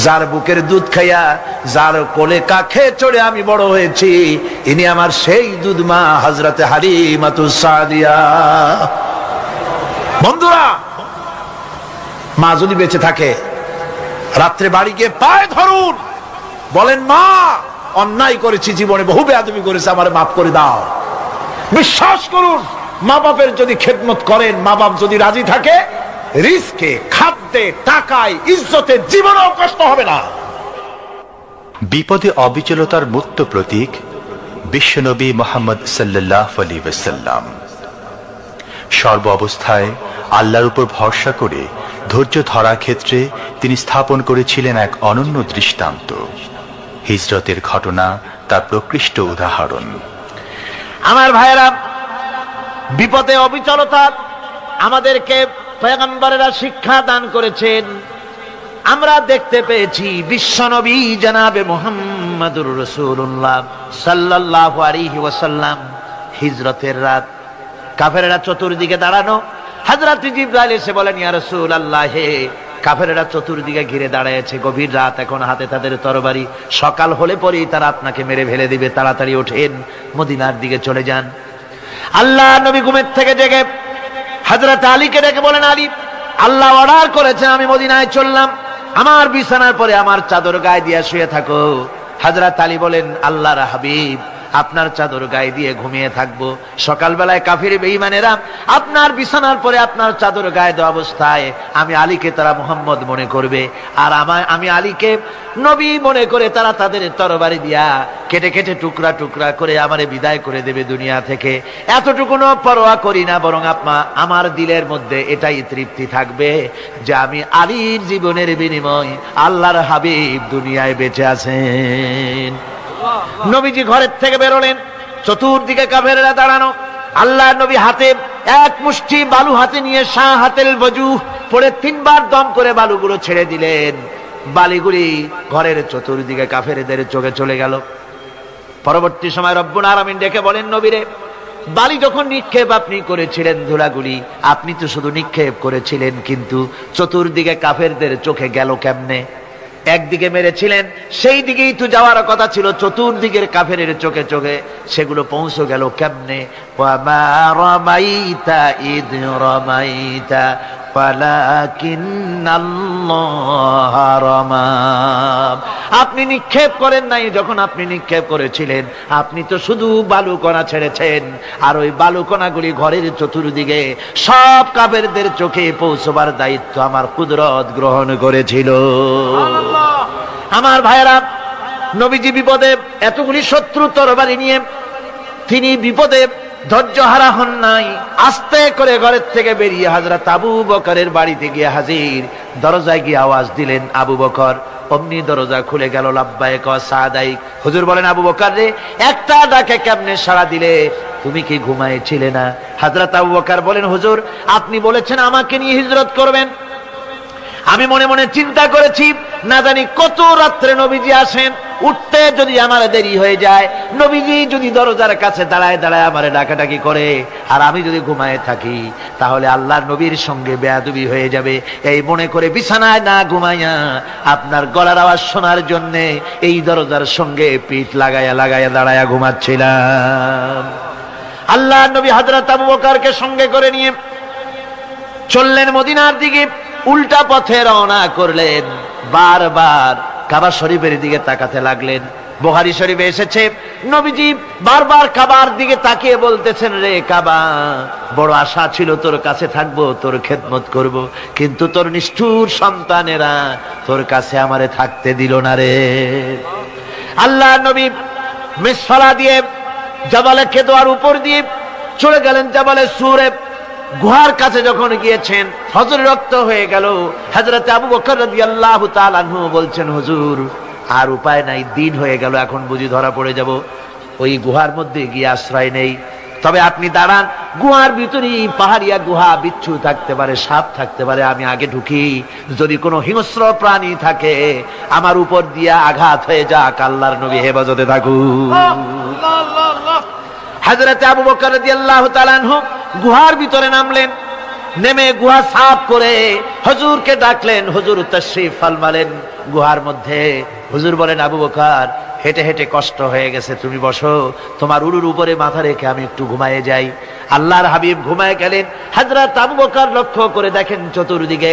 যার বুকের দুধ খাইয়া, যার কোলে কাখে চড়ে আমি বড় হয়েছি, ইনি আমার সেই দুধ মা হযরতে হালিমাতুস সাদিয়া। বন্ধুরা, মা যদি বেঁচে থাকে, রাত্রে বাড়ি গিয়ে পায়ে ধরুন, বলেন মা অন্যায় করেছি, জীবনে বহু বেয়াদবি করেছি, আমারে মাফ করে দাও। বিশ্বাস করুন, মা বাপের যদি খেদমত করেন, মা বাপ যদি রাজি থাকে, রিজকে, খাদ্যে, টাকায়, ইজ্জতে জীবনেও কষ্ট হবে না। বিপদে অবিচলতার মুক্ত প্রতীক বিশ্বনবী মুহাম্মদ সাল্লাল্লাহু আলাইহি ওয়াসাল্লাম। সর্ব অবস্থায় আল্লাহর উপর ভরসা করে ধৈর্য ধরা ক্ষেত্রে তিনি স্থাপন করেছিলেন এক অনন্য দৃষ্টান্ত। হিজরতের ঘটনা তার প্রকৃষ্ট উদাহরণ। আমার ভাইয়েরা, বিপদে অবিচলতা আমাদেরকে পয়গম্বরেরা শিক্ষা দান করেছেন। আমরা দেখতে পেয়েছি বিশ্বনবী জনাবে মুহাম্মদুর রাসূলুল্লাহ সাল্লাল্লাহু আলাইহি ওয়াসাল্লাম হিজরতের রাত, কাফেররা চতুর্দিকে দাঁড়ানো, হযরত জিবরাইল এসে বলেন, ইয়া রাসূলুল্লাহ, হে কাফেররা চতুর্দিকে ঘিরে দাঁড়িয়েছে, গভীর রাত, এখন হাতে তাদের তরবারি, সকাল হলে পরেই তারা আপনাকে মেরে ফেলে দিবে, তাড়াতাড়ি ওঠেন, মদিনার দিকে চলে যান। আল্লাহ নবী ঘুমের থেকে জেগে হযরত আলীকে ডেকে বলেন, আলী, আল্লাহ অর্ডার করেছেন আমি মদিনায় চললাম, আমার বিছানার পরে আমার চাদর গায়ে দিয়ে শুয়ে থাকো। হযরত আলী বলেন, আল্লাহর হাবিব, আপনার চাদর গায়ে দিয়ে ঘুমিয়ে থাকবো, সকালবেলায় কাফির বেঈমানেরা আপনার বিছানার পরে আপনার চাদর গায়ে দেওয়া অবস্থায় আমি আলীকে তারা মুহাম্মদ মনে করবে, আর আমি আলীকে নবী মনে করে তারা তাদের তরবারি দিয়া কেটে কেটে টুকরা টুকরা করে আমারে বিদায় করে দেবে দুনিয়া থেকে। এতটুকুনো পরোয়া করি না, বরং আমার দিলের মধ্যে এটাই তৃপ্তি থাকবে যে আমি আলীর জীবনের বিনিময় আল্লাহর হাবিব দুনিয়ায় বেঁচে আছেন। নবীজি ঘরের থেকে বেরোলেন, চতুর্দিকে কাফেররা দাঁড়ানো। আল্লাহ নবী হাতে এক মুষ্টি বালু হাতে নিয়ে শাহাতেল ওযু পড়ে 3 বার দম করে বালুগুলো ছেড়ে দিলেন। বালিগুলি ঘরের চতুর্দিকে কাফেরদের চোখে চলে গেল। পরবর্তী সময় রব্বুল আলামিন ডেকে বলেন, নবীরে, বালি যখন নিক্ষেপ আপনি করেছিলেন, ধুলাগুলি আপনি তো শুধু নিক্ষেপ করেছিলেন, কিন্তু চতুর্দিকে কাফেরদের চোখে গেল কেমনে? একদিকে মেরেছিলেন, সেই দিকেই তো যাওয়ার কথা ছিল, চতুর্দিকের কাফেরের চোখে চোখে সেগুলো পৌঁছে গেল কেমনে? ওয়ামা রামাইতা ইদ রামাইতা ওয়ালাকিন্নাল্লাহ রামা। আপনি নিক্ষেপ করেন নাই, যখন আপনি নিক্ষেপ করেছিলেন আপনি তো শুধু বালুকণা ছেড়েছেন, আর ওই বালুকণাগুলি ঘরের চতুর্দিকে সব কাফেরদের চোখে পৌঁছবার দায়িত্ব আমার কুদরত গ্রহণ করেছিল। আমার ভাইয়েরা, নবীজি বিপদে, এতগুলি শত্রু তরবারি নিয়ে তিনি বিপদে ধৈর্য হারা হন নাই। আস্তে করে ঘরের থেকে বেরিয়ে হযরত আবু বকরের বাড়িতে গিয়ে হাজির। দরজায় গিয়ে আওয়াজ দিলেন, আবু বকর। অমনি দরজা খুলে গেল, লাব্বাইক ওয়া সাদাইক। হুজুর বলেন, আবু বকর রে, একটা ডাকে কেমনে সাড়া দিলে? তুমি কি ঘুমাইছিলে না? হযরত আবু বকর বলেন, হুজুর আপনি বলেছেন আমাকে নিয়ে হিজরত করবেন, আমি মনে মনে চিন্তা করেছি, না জানি কত রাত্রে নবীজি আসেন, উঠতে যদি আমার দেরি হয়ে যায়, নবীজি যদি দরজার কাছে দাঁড়ায় দাঁড়ায় আমারে ডাকাডাকি করে আর আমি যদি ঘুমায় থাকি, তাহলে আল্লাহর নবীর সঙ্গে বেয়াদবি হয়ে যাবে। এই মনে করে বিছানায় না ঘুমাইয়া আপনার গলার আওয়াজ শোনার জন্য এই দরজার সঙ্গে পিঠ লাগাইয়া লাগাইয়া দাঁড়াইয়া ঘুমাচ্ছিলাম। আল্লাহর নবী হযরত আবু বকরকে সঙ্গে করে নিয়ে চললেন মদিনার দিকে, উল্টা পথে রওনা করলেন। বারবার কাবা শরীফের দিকে তাকাতে লাগলেন। বুখারী শরীফে এসেছে, নবীজি বারবার কাবার দিকে তাকিয়ে বলতেছেন, রে কাবা, বড় আশা ছিল তোর কাছে থাকবো, তোর খেদমত করব, কিন্তু তোর নিষ্ঠুর সন্তানেরা তোর কাছে আমারে থাকতে দিল না রে। আল্লাহ নবী মিসফালা দিয়ে জাবালে কেদোয়ার উপর দিয়ে চলে গেলেন জাবালে সুরে। গুহার কাছে যখন গিয়েছেন, হযরত রক্ত হয়ে গেল। হযরত আবু বকর রাদিয়াল্লাহু তাআলা আনহু বলছেন, হুজুর আর উপায় নাই, দিন হয়ে গেল, এখন বুঝি ধরা পড়ে যাব, ওই গুহার মধ্যে গিয়ে আশ্রয় নেই। তবে আপনি দাঁড়ান, গুহার ভিতরে পাহাড়িয়া গুহা, বিচ্ছু থাকতে পারে, সাপ থাকতে পারে, আমি আগে ঢুকি, যদি কোনো হিংস্র প্রাণী থাকে আমার উপর দিয়া আঘাত হয়ে যাক, আল্লাহর নবী হেফাজতে থাকুক। হযরত আবু বকর রাদিয়াল্লাহু তাআলা আনহু গুহার ভিতরে নামলেন। নেমে গুহা সাফ করে হুজুরকে ডাকলেন। হুজুর তাশরীফ ফরমালেন গুহার মধ্যে। হুজুর বলেন, আবু বকর, হেঁটে হেঁটে কষ্ট হয়ে গেছে, তুমি বসো, তোমার উরুর উপরে মাথা রেখে আমি একটু ঘুমায়ে যাই। আল্লাহর হাবিব ঘুমায় গেলেন। হযরত আবু বকর লক্ষ্য করে দেখেন চতুর্দিকে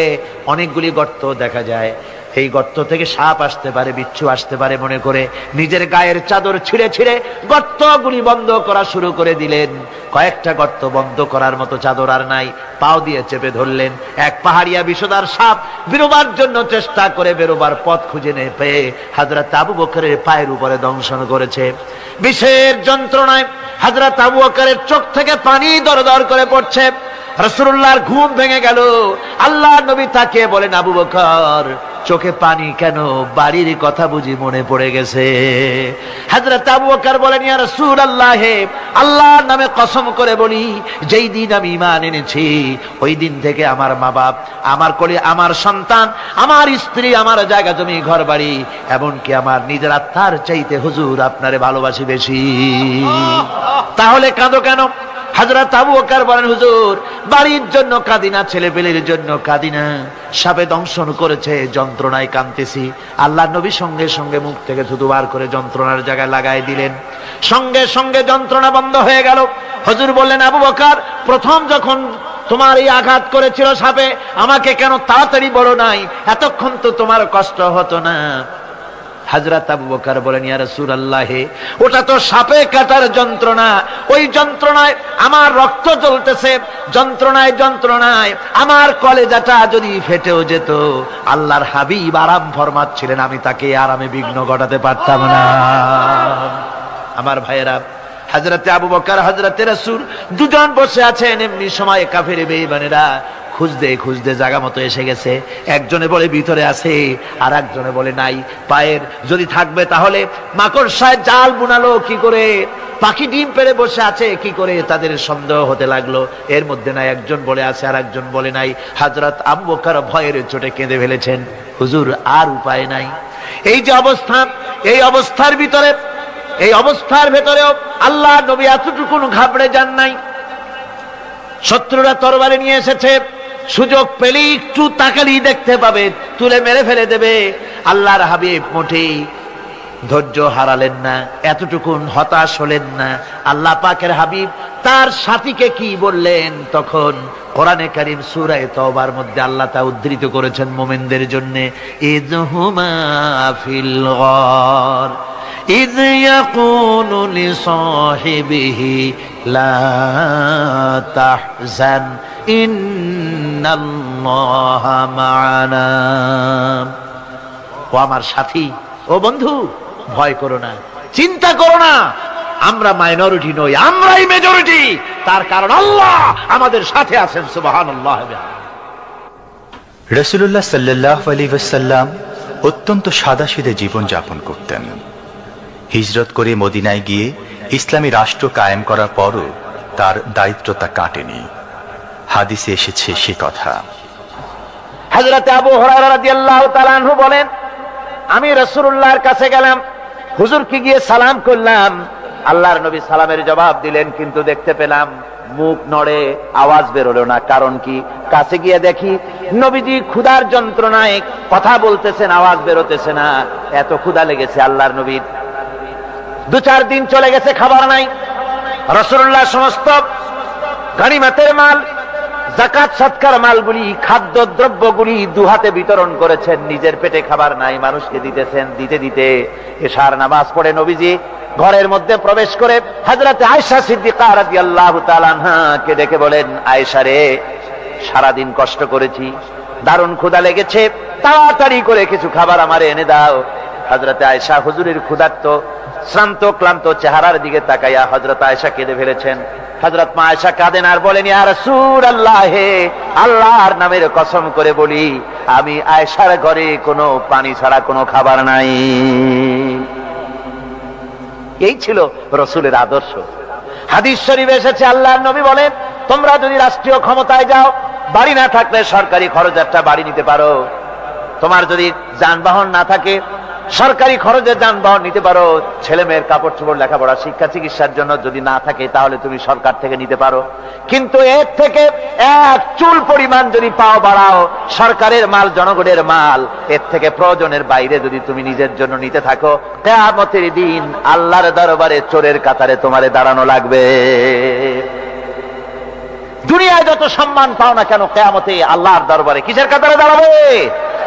অনেকগুলি গর্ত দেখা যায়। এই গর্ত থেকে সাপ আসতে পারে, বিচ্ছু আসতে পারে মনে করে নিজের গায়ের চাদর ছিঁড়ে ছিঁড়ে গর্তগুলি বন্ধ করা শুরু করে দিলেন। কয়েকটা গর্ত বন্ধ করার মতো চাদর আর নাই, পাও দিয়ে চেপে ধরলেন। এক পাহাড়িয়া বিষধর সাপ বেরোবার জন্য চেষ্টা করে বেরোবার পথ খুঁজে না পেয়ে হযরত আবু বকরের পায়ের উপরে দংশন করেছে। বিষের যন্ত্রণায় হযরত আবু বকরের চোখ থেকে পানি দরদর করে পড়ছে। রাসূলুল্লাহর ঘুম ভেঙে গেল। আল্লাহর নবী তাকে বলেন, আবু বকর, চোখে পানি কেন? বাড়ির কথা বুঝি মনে পড়ে গেছে? হযরত আবু বকর বলেন, ইয়া রাসূলুল্লাহ, আল্লাহর নামে কসম করে বলি, যেই দিন আমি ঈমান এনেছি ওই দিন থেকে আমার মা বাপ, আমার কোলে আমার সন্তান, আমার স্ত্রী, আমার জায়গা জমি ঘর বাড়ি, এমনকি আমার নিজের আত্মার চাইতে হুজুর আপনারে ভালোবাসি বেশি। তাহলে কাঁদো কেন? হযরত আবু বকর বলেন, হুজুর, বাড়ির জন্য কাঁদি না, ছেলে পেলের জন্য কাঁদি না, সাপে দংশন করেছে, যন্ত্রণায় কাঁদতেছি। আল্লাহর নবী সঙ্গে সঙ্গে মুখ থেকে থুতু বার করে যন্ত্রণার জায়গায় লাগাই দিলেন। সঙ্গে সঙ্গে যন্ত্রণা বন্ধ হয়ে গেল। হুজুর বললেন, আবু বকর, প্রথম যখন তোমার এই আঘাত করেছিল সাপে, আমাকে কেন তাড়াতাড়ি বলো নাই? এতক্ষণ তো তোমার কষ্ট হতো না। হযরত আবু বকর বলেন, ইয়া রাসূলুল্লাহ, ওটা তো সাপে কাটার যন্ত্রণা, ওই যন্ত্রণায় আমার রক্ত জ্বলতেছে, যন্ত্রণায় যন্ত্রণায় আমার কলেজাটা যদি ফেটেও যেত, আল্লাহর হাবিব আরাম ফরমাচ্ছিলেন, আমি তাকে আরামে বিঘ্ন ঘটাতে পারতাম না। আমার ভাইয়েরা, হযরত আবু বকর, হযরত রাসূল দুজন বসে আছেন। এমনি সময় কাফের বেঈমানেরা খুঁজতে খুঁজতে জায়গা মতো এসে গেছে। একজনে বলে ভিতরে আছে, আর একজনে বলে নাই। পায়ের যদি থাকবে তাহলে মাকড়সায় জাল বুনালো কি করে, পাখি ডিম পেড়ে বসে আছে কি করে, তাদের সন্দেহ হতে লাগলো। এর মধ্যে নাই একজন বলে আছে, আর একজন বলে নাই। হযরত আবু বকর ভয়ের চোটে কেঁদে ফেলেছেন, হুজুর আর উপায় নাই। এই যে অবস্থা, এই অবস্থার ভিতরে, এই অবস্থার ভেতরেও আল্লাহ নবী এতটুকু ঘাবড়ে যান নাই। শত্রুরা তরবারি নিয়ে এসেছে, সুযোগ পেলেই একটু তাকালেই দেখতে পাবে, তুলে মেরে ফেলে দেবে। আল্লাহর হাবিব মোটেই ধৈর্য হারালেন না, এতটুকুন হতাশ হলেন না। আল্লাহ পাকের হাবিব তার সাথীকে কি বললেন? তখন কোরআনে কারীম সূরা তাওবার মধ্যে আল্লাহ তা উদ্ধৃত করেছেন মুমিনদের জন্য, ইযহুমা ফিল গার إذ يقول لصاحبه لا تحزن إن الله معنا। ও আমার সাথী, ও বন্ধু, ভয় করো না, চিন্তা করো না, আমরা মাইনরিটি নই, আমরাই মেজরিটি। তার কারণ আল্লাহ আমাদের সাথে আছেন। সুবহানাল্লাহ। রাসূলুল্লাহ সাল্লাল্লাহু আলাইহি ওয়াসাল্লাম অত্যন্ত সাদাসিধে জীবন যাপন করতেন। হিজরত করে মদিনায় গিয়ে ইসলামী রাষ্ট্র কায়েম করার পরও তার দায়িত্বটা কাটেনি। হাদিসে এসেছে সে কথা। হযরত আবু হুরায়রা রাদিয়াল্লাহু তাআলা আনহু বলেন, আমি রাসূলুল্লাহর কাছে গেলাম, হুজুরকে গিয়ে সালাম করলাম। আল্লাহর নবী সালামের জবাব দিলেন, কিন্তু দেখতে পেলাম মুখ নড়ে, আওয়াজ বের হলো না। কারণ কি? কাছে গিয়ে দেখি নবীজি ক্ষুধার যন্ত্রণায় কথা বলতেছেন, আওয়াজ বেরোতেছে না। এত ক্ষুধা লেগেছে আল্লাহর নবীর। 2-4 দিন চলে গেছে, খাবার নাই। রাসূলুল্লাহ সমস্ত গনিমতের মাল, যাকাত সদকার মালগুলি, খাদ্য দ্রব্যগুলি দুহাতে বিতরণ করেছেন। নিজের পেটে খাবার নাই, মানুষকে দিতেছেন। দিতে দিতে এশার নামাজ পড়ে নবীজি ঘরের মধ্যে প্রবেশ করে হযরত আয়েশা সিদ্দিকা রাদিয়াল্লাহু তাআলা আনহাকে ডেকে বলেন, আয়েশা রে, সারাদিন কষ্ট করেছি, দারুণ ক্ষুধা লেগেছে, তাড়াতাড়ি করে কিছু খাবার আমারে এনে দাও। হযরত আয়েশা হুজুরের ক্ষুধার্ত শ্রান্ত ক্লান্ত চেহারার দিকে তাকাইয়া হযরত আয়েশা কেঁদে ফেলেছেন। হযরত মা আয়েশা কাঁদেন আর বলেন, ইয়া রাসূলুল্লাহ, হে আল্লাহর নামের কসম করে বলি, আমি আয়েশার ঘরে কোনো পানি ছাড়া কোনো খাবার নাই। এই ছিল রাসূলের আদর্শ। হাদিস শরীফে এসেছে, আল্লাহর নবী বলেন, তোমরা যদি রাষ্ট্রীয় ক্ষমতায় যাও, বাড়ি না থাকলে সরকারি খরচে একটা বাড়ি নিতে পারো। তোমার যদি যানবাহন না থাকে, সরকারি খরচে যানবাহন নিতে পারো। ছেলে মেয়ের কাপড় চোপড়, লেখাপড়া, শিক্ষা, চিকিৎসার জন্য যদি না থাকে, তাহলে তুমি সরকার থেকে নিতে পারো। কিন্তু এর থেকে এক চুল পরিমাণ যদি পাও বাড়াও, সরকারের মাল, জনগণের মাল, এর থেকে প্রয়োজনের বাইরে যদি তুমি নিজের জন্য নিতে থাকো, কিয়ামতের দিন আল্লাহর দরবারে চোরের কাতারে তোমারে দাঁড়ানো লাগবে। দুনিয়ায় যত সম্মান পাও না কেন, কিয়ামতে আল্লাহর দরবারে কিসের কাতারে দাঁড়াবে?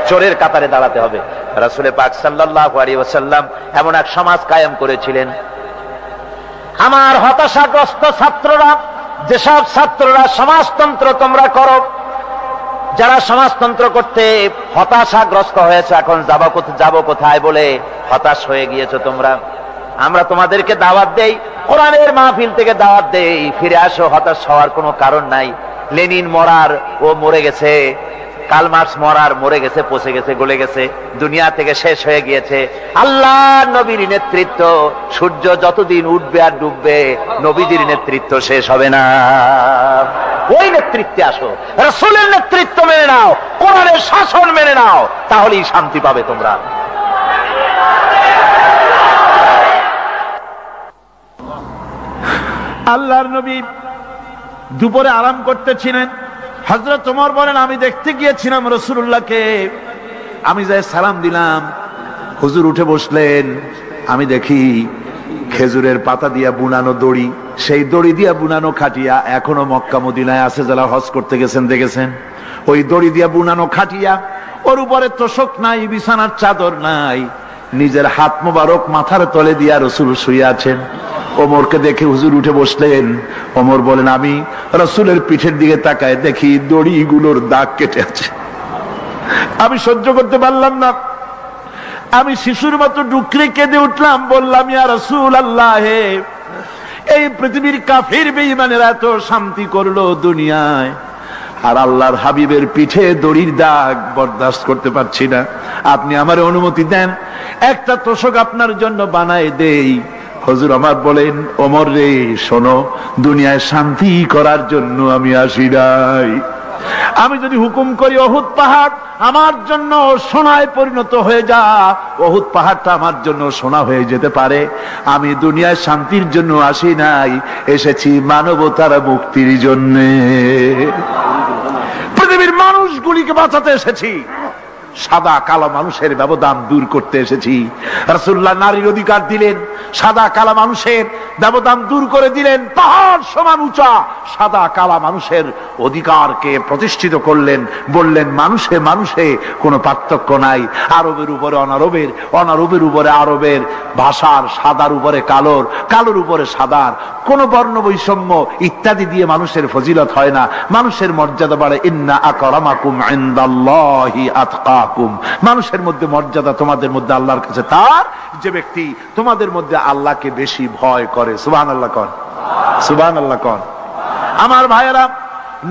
চোরের কাতারে দাঁড়াতে হবে। রাসূল পাক সাল্লাল্লাহু আলাইহি ওয়াসাল্লাম এমন এক সমাজ কায়েম করেছিলেন। আমার হতাশাগ্রস্ত ছাত্ররা, যেসব ছাত্ররা সমাজতন্ত্র তোমরা করো, যারা সমাজতন্ত্র করতে হতাশাগ্রস্ত হয়েছে, এখন যাব কোথায় বলে হতাশ হয়ে গিয়েছো তোমরা, আমরা তোমাদেরকে দাওয়াত দেই, কোরআনের মাহফিল থেকে দাওয়াত দেই, ফিরে আসো। হতাশ হওয়ার কোনো কারণ নাই। লেনিন মরার, ও মরে গেছে। কার্ল মার্কস মরার, মরে গেছে, পচে গেছে, গলে গেছে, দুনিয়া থেকে শেষ হয়ে গিয়েছে। আল্লাহ নবীর নেতৃত্ব, সূর্য যতদিন উঠবে আর ডুববে, নবীজির নেতৃত্ব শেষ হবে না। ওই নেতৃত্বে আসো, রাসূলের নেতৃত্ব মেনে নাও, কোরআনের শাসন মেনে নাও, তাহলেই শান্তি পাবে তোমরা। আল্লাহর নবী দুপুরে আরাম করতেছিলেন। হযরত ওমর বলেন, আমি দেখতে গিয়েছিলাম রাসূলুল্লাহকে, আমি যাই সালাম দিলাম, হুজুর উঠে বসলেন। আমি দেখি খেজুরের পাতা দিয়া বুনানো দড়ি, সেই দড়ি দিয়া বুনানো খাটিয়া এখনো মক্কা মদিনায় আছে, যারা হজ করতে গেছেন দেখেছেন। ওই দড়ি দিয়া বুনানো খাটিয়া, ওর উপরে তোশক নাই, বিছানার চাদর নাই, নিজের হাত মোবারক মাথার তলে দিয়া রাসূল শুয়ে আছেন। ওমরকে দেখে হুজুর উঠে বসলেন। ওমর বলেন, আমি রাসূলের পিঠের দিকে তাকায় দেখি দড়িগুলোর দাগ কেটে আছে। আমি সহ্য করতে পারলাম না, আমি শিশুর মতো ডুকরে কেঁদে উঠলাম, বললাম, ইয়া রাসূলুল্লাহ, হে, এই পৃথিবীর কাফির বেঈমানেরা এত শান্তি করলো দুনিয়ায়, আর আল্লাহর হাবিবের পিঠে দড়ির দাগ বরদাস্ত করতে পারছি না। আপনি আমার অনুমতি দেন, একটা তোশক আপনার জন্য বানায় দেই। হুজুর আমার বলেন, ওমর রে, শোনো, দুনিয়ায় শান্তি করার জন্য আমি আসি নাই। আমি যদি হুকুম করি উহুদ পাহাড় আমার জন্য সোনায় পরিণত হয়ে যা, উহুদ পাহাড়টা আমার জন্য সোনা হয়ে যেতে পারে। আমি দুনিয়ায় শান্তির জন্য আসি নাই, এসেছি মানবতার মুক্তির জন্য। পৃথিবীর মানুষগুলিকে বাঁচাতে এসেছি, সাদা কালো মানুষের ব্যবধান দূর করতে এসেছি। রাসূলুল্লাহ নারীর অধিকার দিলেন, সাদা কালা মানুষের ব্যবধান দূর করে দিলেন। পাহাড় সমান উঁচা সাদা কালা মানুষের অধিকারকে প্রতিষ্ঠিত করলেন, বললেন মানুষে মানুষে কোনো পার্থক্য নাই। আরবের উপরে অনারবের, অনারবের উপরে আরবের, ভাষার, সাদার উপরে কালোর, কালোর উপরে সাদার, কোন বর্ণ বৈষম্য ইত্যাদি দিয়ে মানুষের ফজিলত হয় না। মানুষের মর্যাদা বাড়ে। ইন্না আকরামাকুম ইনদাল্লাহি আতকাকুম, মানুষের মধ্যে মর্যাদা তোমাদের মধ্যে আল্লাহর কাছে তার, যে ব্যক্তি তোমাদের মধ্যে আল্লাহকে বেশি ভয় করে। সুবহানাল্লাহ কোন, সুবহানাল্লাহ কোন। আমার ভাইয়েরা,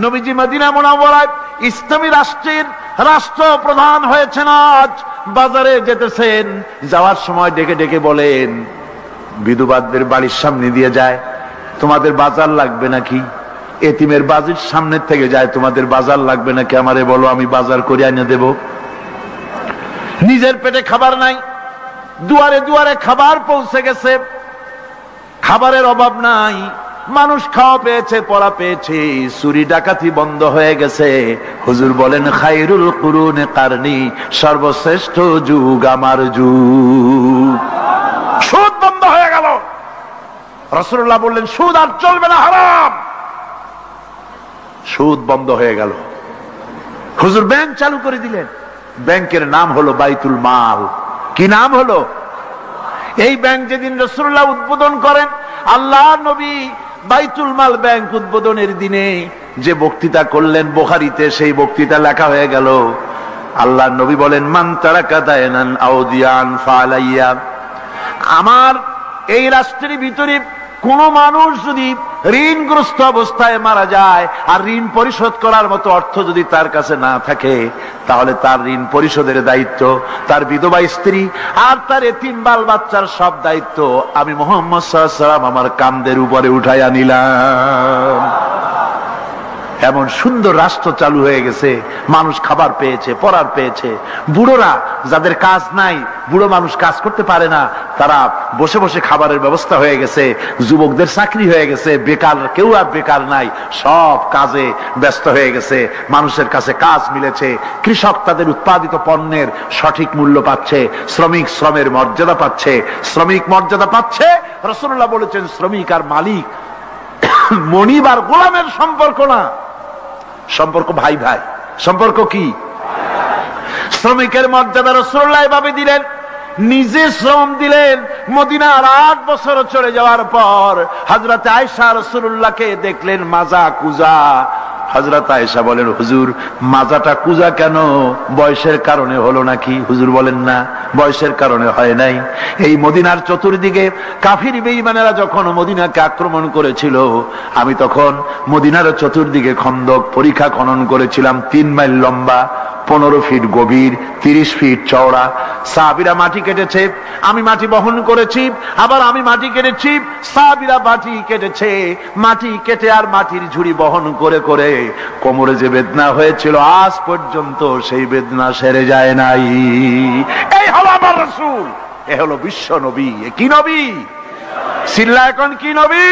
নবীজি মদিনা মুনাওয়ারায় ইসলামী রাষ্ট্রের রাষ্ট্রপ্রধান হয়েছেন। আজ বাজারে যেতেছেন, যাওয়ার সময় ডেকে ডেকে বলেন, বিধবাদের বাড়ির সামনে দিয়ে যায়, তোমাদের বাজার লাগবে নাকি? এতিমের বাজির সামনে থেকে যায়, তোমাদের বাজার লাগবে নাকি আমারে বলো, আমি বাজার করে এনে দেব। নিজের পেটে খাবার নাই, দুয়ারে দুয়ারে খাবার পৌঁছে গেছে, খাবারের অভাব নাই, মানুষ খাওয়া পেয়েছে, পড়া পেয়েছে, চুরি ডাকাতি বন্ধ হয়ে গেছে। হুজুর বলেন খায়রুল কুরুনে কারনি, সর্বশ্রেষ্ঠ যুগ আমার যুগ। সুদ বন্ধ হয়ে গেল। রাসূলুল্লাহ বললেন সুদ আর চলবে না, হারাম। সুদ বন্ধ হয়ে গেল। হুজুর ব্যাংক চালু করে দিলেন। ব্যাংকের নাম হলো বাইতুল মাল। কি নাম হলো? এই ব্যাংক যেদিন রাসূলুল্লাহ উদ্বোধন করেন, আল্লাহ নবী বাইতুল মাল ব্যাংক উদ্বোধনের দিনে যে বক্তৃতা করলেন, বুখারীতে সেই বক্তৃতা লেখা হয়ে গেল। আল্লাহ নবী বলেন মান তারাকা দায়নান আও দিয়ান ফালাইয়া, আমার এই রাষ্ট্রের ভিতরে কোন মানুষ যদি ঋণগ্রস্ত অবস্থায় মারা যায় আর ঋণ পরিশোধ করার মতো অর্থ যদি তার কাছে না থাকে, তাহলে তার ঋণ পরিশোধের দায়িত্ব, তার বিধবা স্ত্রী আর তার এতিম বাল বাচ্চার সব দায়িত্ব আমি মুহাম্মদ সাল্লাল্লাহু আলাইহি ওয়াসাল্লাম আমার কাঁধের উপরে উঠাইয়া নিলাম। এমন সুন্দর রাষ্ট্র চালু হয়ে গেছে, মানুষ খাবার পেয়েছে, পড়ার পেয়েছে। বুড়োরা যাদের কাজ নাই, বুড়ো মানুষ কাজ করতে পারে না, তারা বসে বসে খাবারের ব্যবস্থা হয়ে গেছে। যুবকদের চাকরি হয়ে গেছে, বেকার কেউ আর বেকার নাই, সব কাজে ব্যস্ত হয়ে গেছে, মানুষের কাছে কাজ মিলেছে। কৃষক তাদের উৎপাদিত পণ্যের সঠিক মূল্য পাচ্ছে, শ্রমিক শ্রমের মর্যাদা পাচ্ছে, শ্রমিক মর্যাদা পাচ্ছে। রাসূলুল্লাহ বলেছেন শ্রমিক আর মালিক, মনিব আর গোলামের সম্পর্ক না, সম্পর্ক ভাই ভাই। সম্পর্ক কি? শ্রমিকের মর্যাদা রাসূলুল্লাহ এভাবে দিলেন, নিজে শ্রম দিলেন। মদিনার 8 বছর চলে যাওয়ার পর হযরত আয়েশা রাসূলুল্লাহকে দেখলেন মাজা কুজা। হযরত আয়েশা বলেন হুজুর মাজাটা কুজা কেন? বয়সের কারণে হলো নাকি? হুজুর বলেন না, বয়সের কারণে হয় নাই। এই মদিনার চতুর্দিকে কাফির বেঈমানেরা যখন মদিনাকে আক্রমণ করেছিল, আমি তখন মদিনার চতুর্দিকে খন্দক পরিখা খনন করেছিলাম, 3 মাইল লম্বা, 15 ফিট গভীর, 30 ফিট চওড়া। সাহাবীরা মাটি কেটেছে, আমি মাটি বহন করেছি, আবার আমি মাটি কেটেছি, সাহাবীরা মাটি কেটেছে। মাটি কেটে আর মাটির ঝুড়ি বহন করে করে কোমরে যে বেদনা হয়েছিল আজ পর্যন্ত সেই বেদনা সেরে যায় নাই। এই হলো আমার রাসূল, এ হলো বিশ্ব নবী। কি নবী? সিল্লা এখন কি নবী?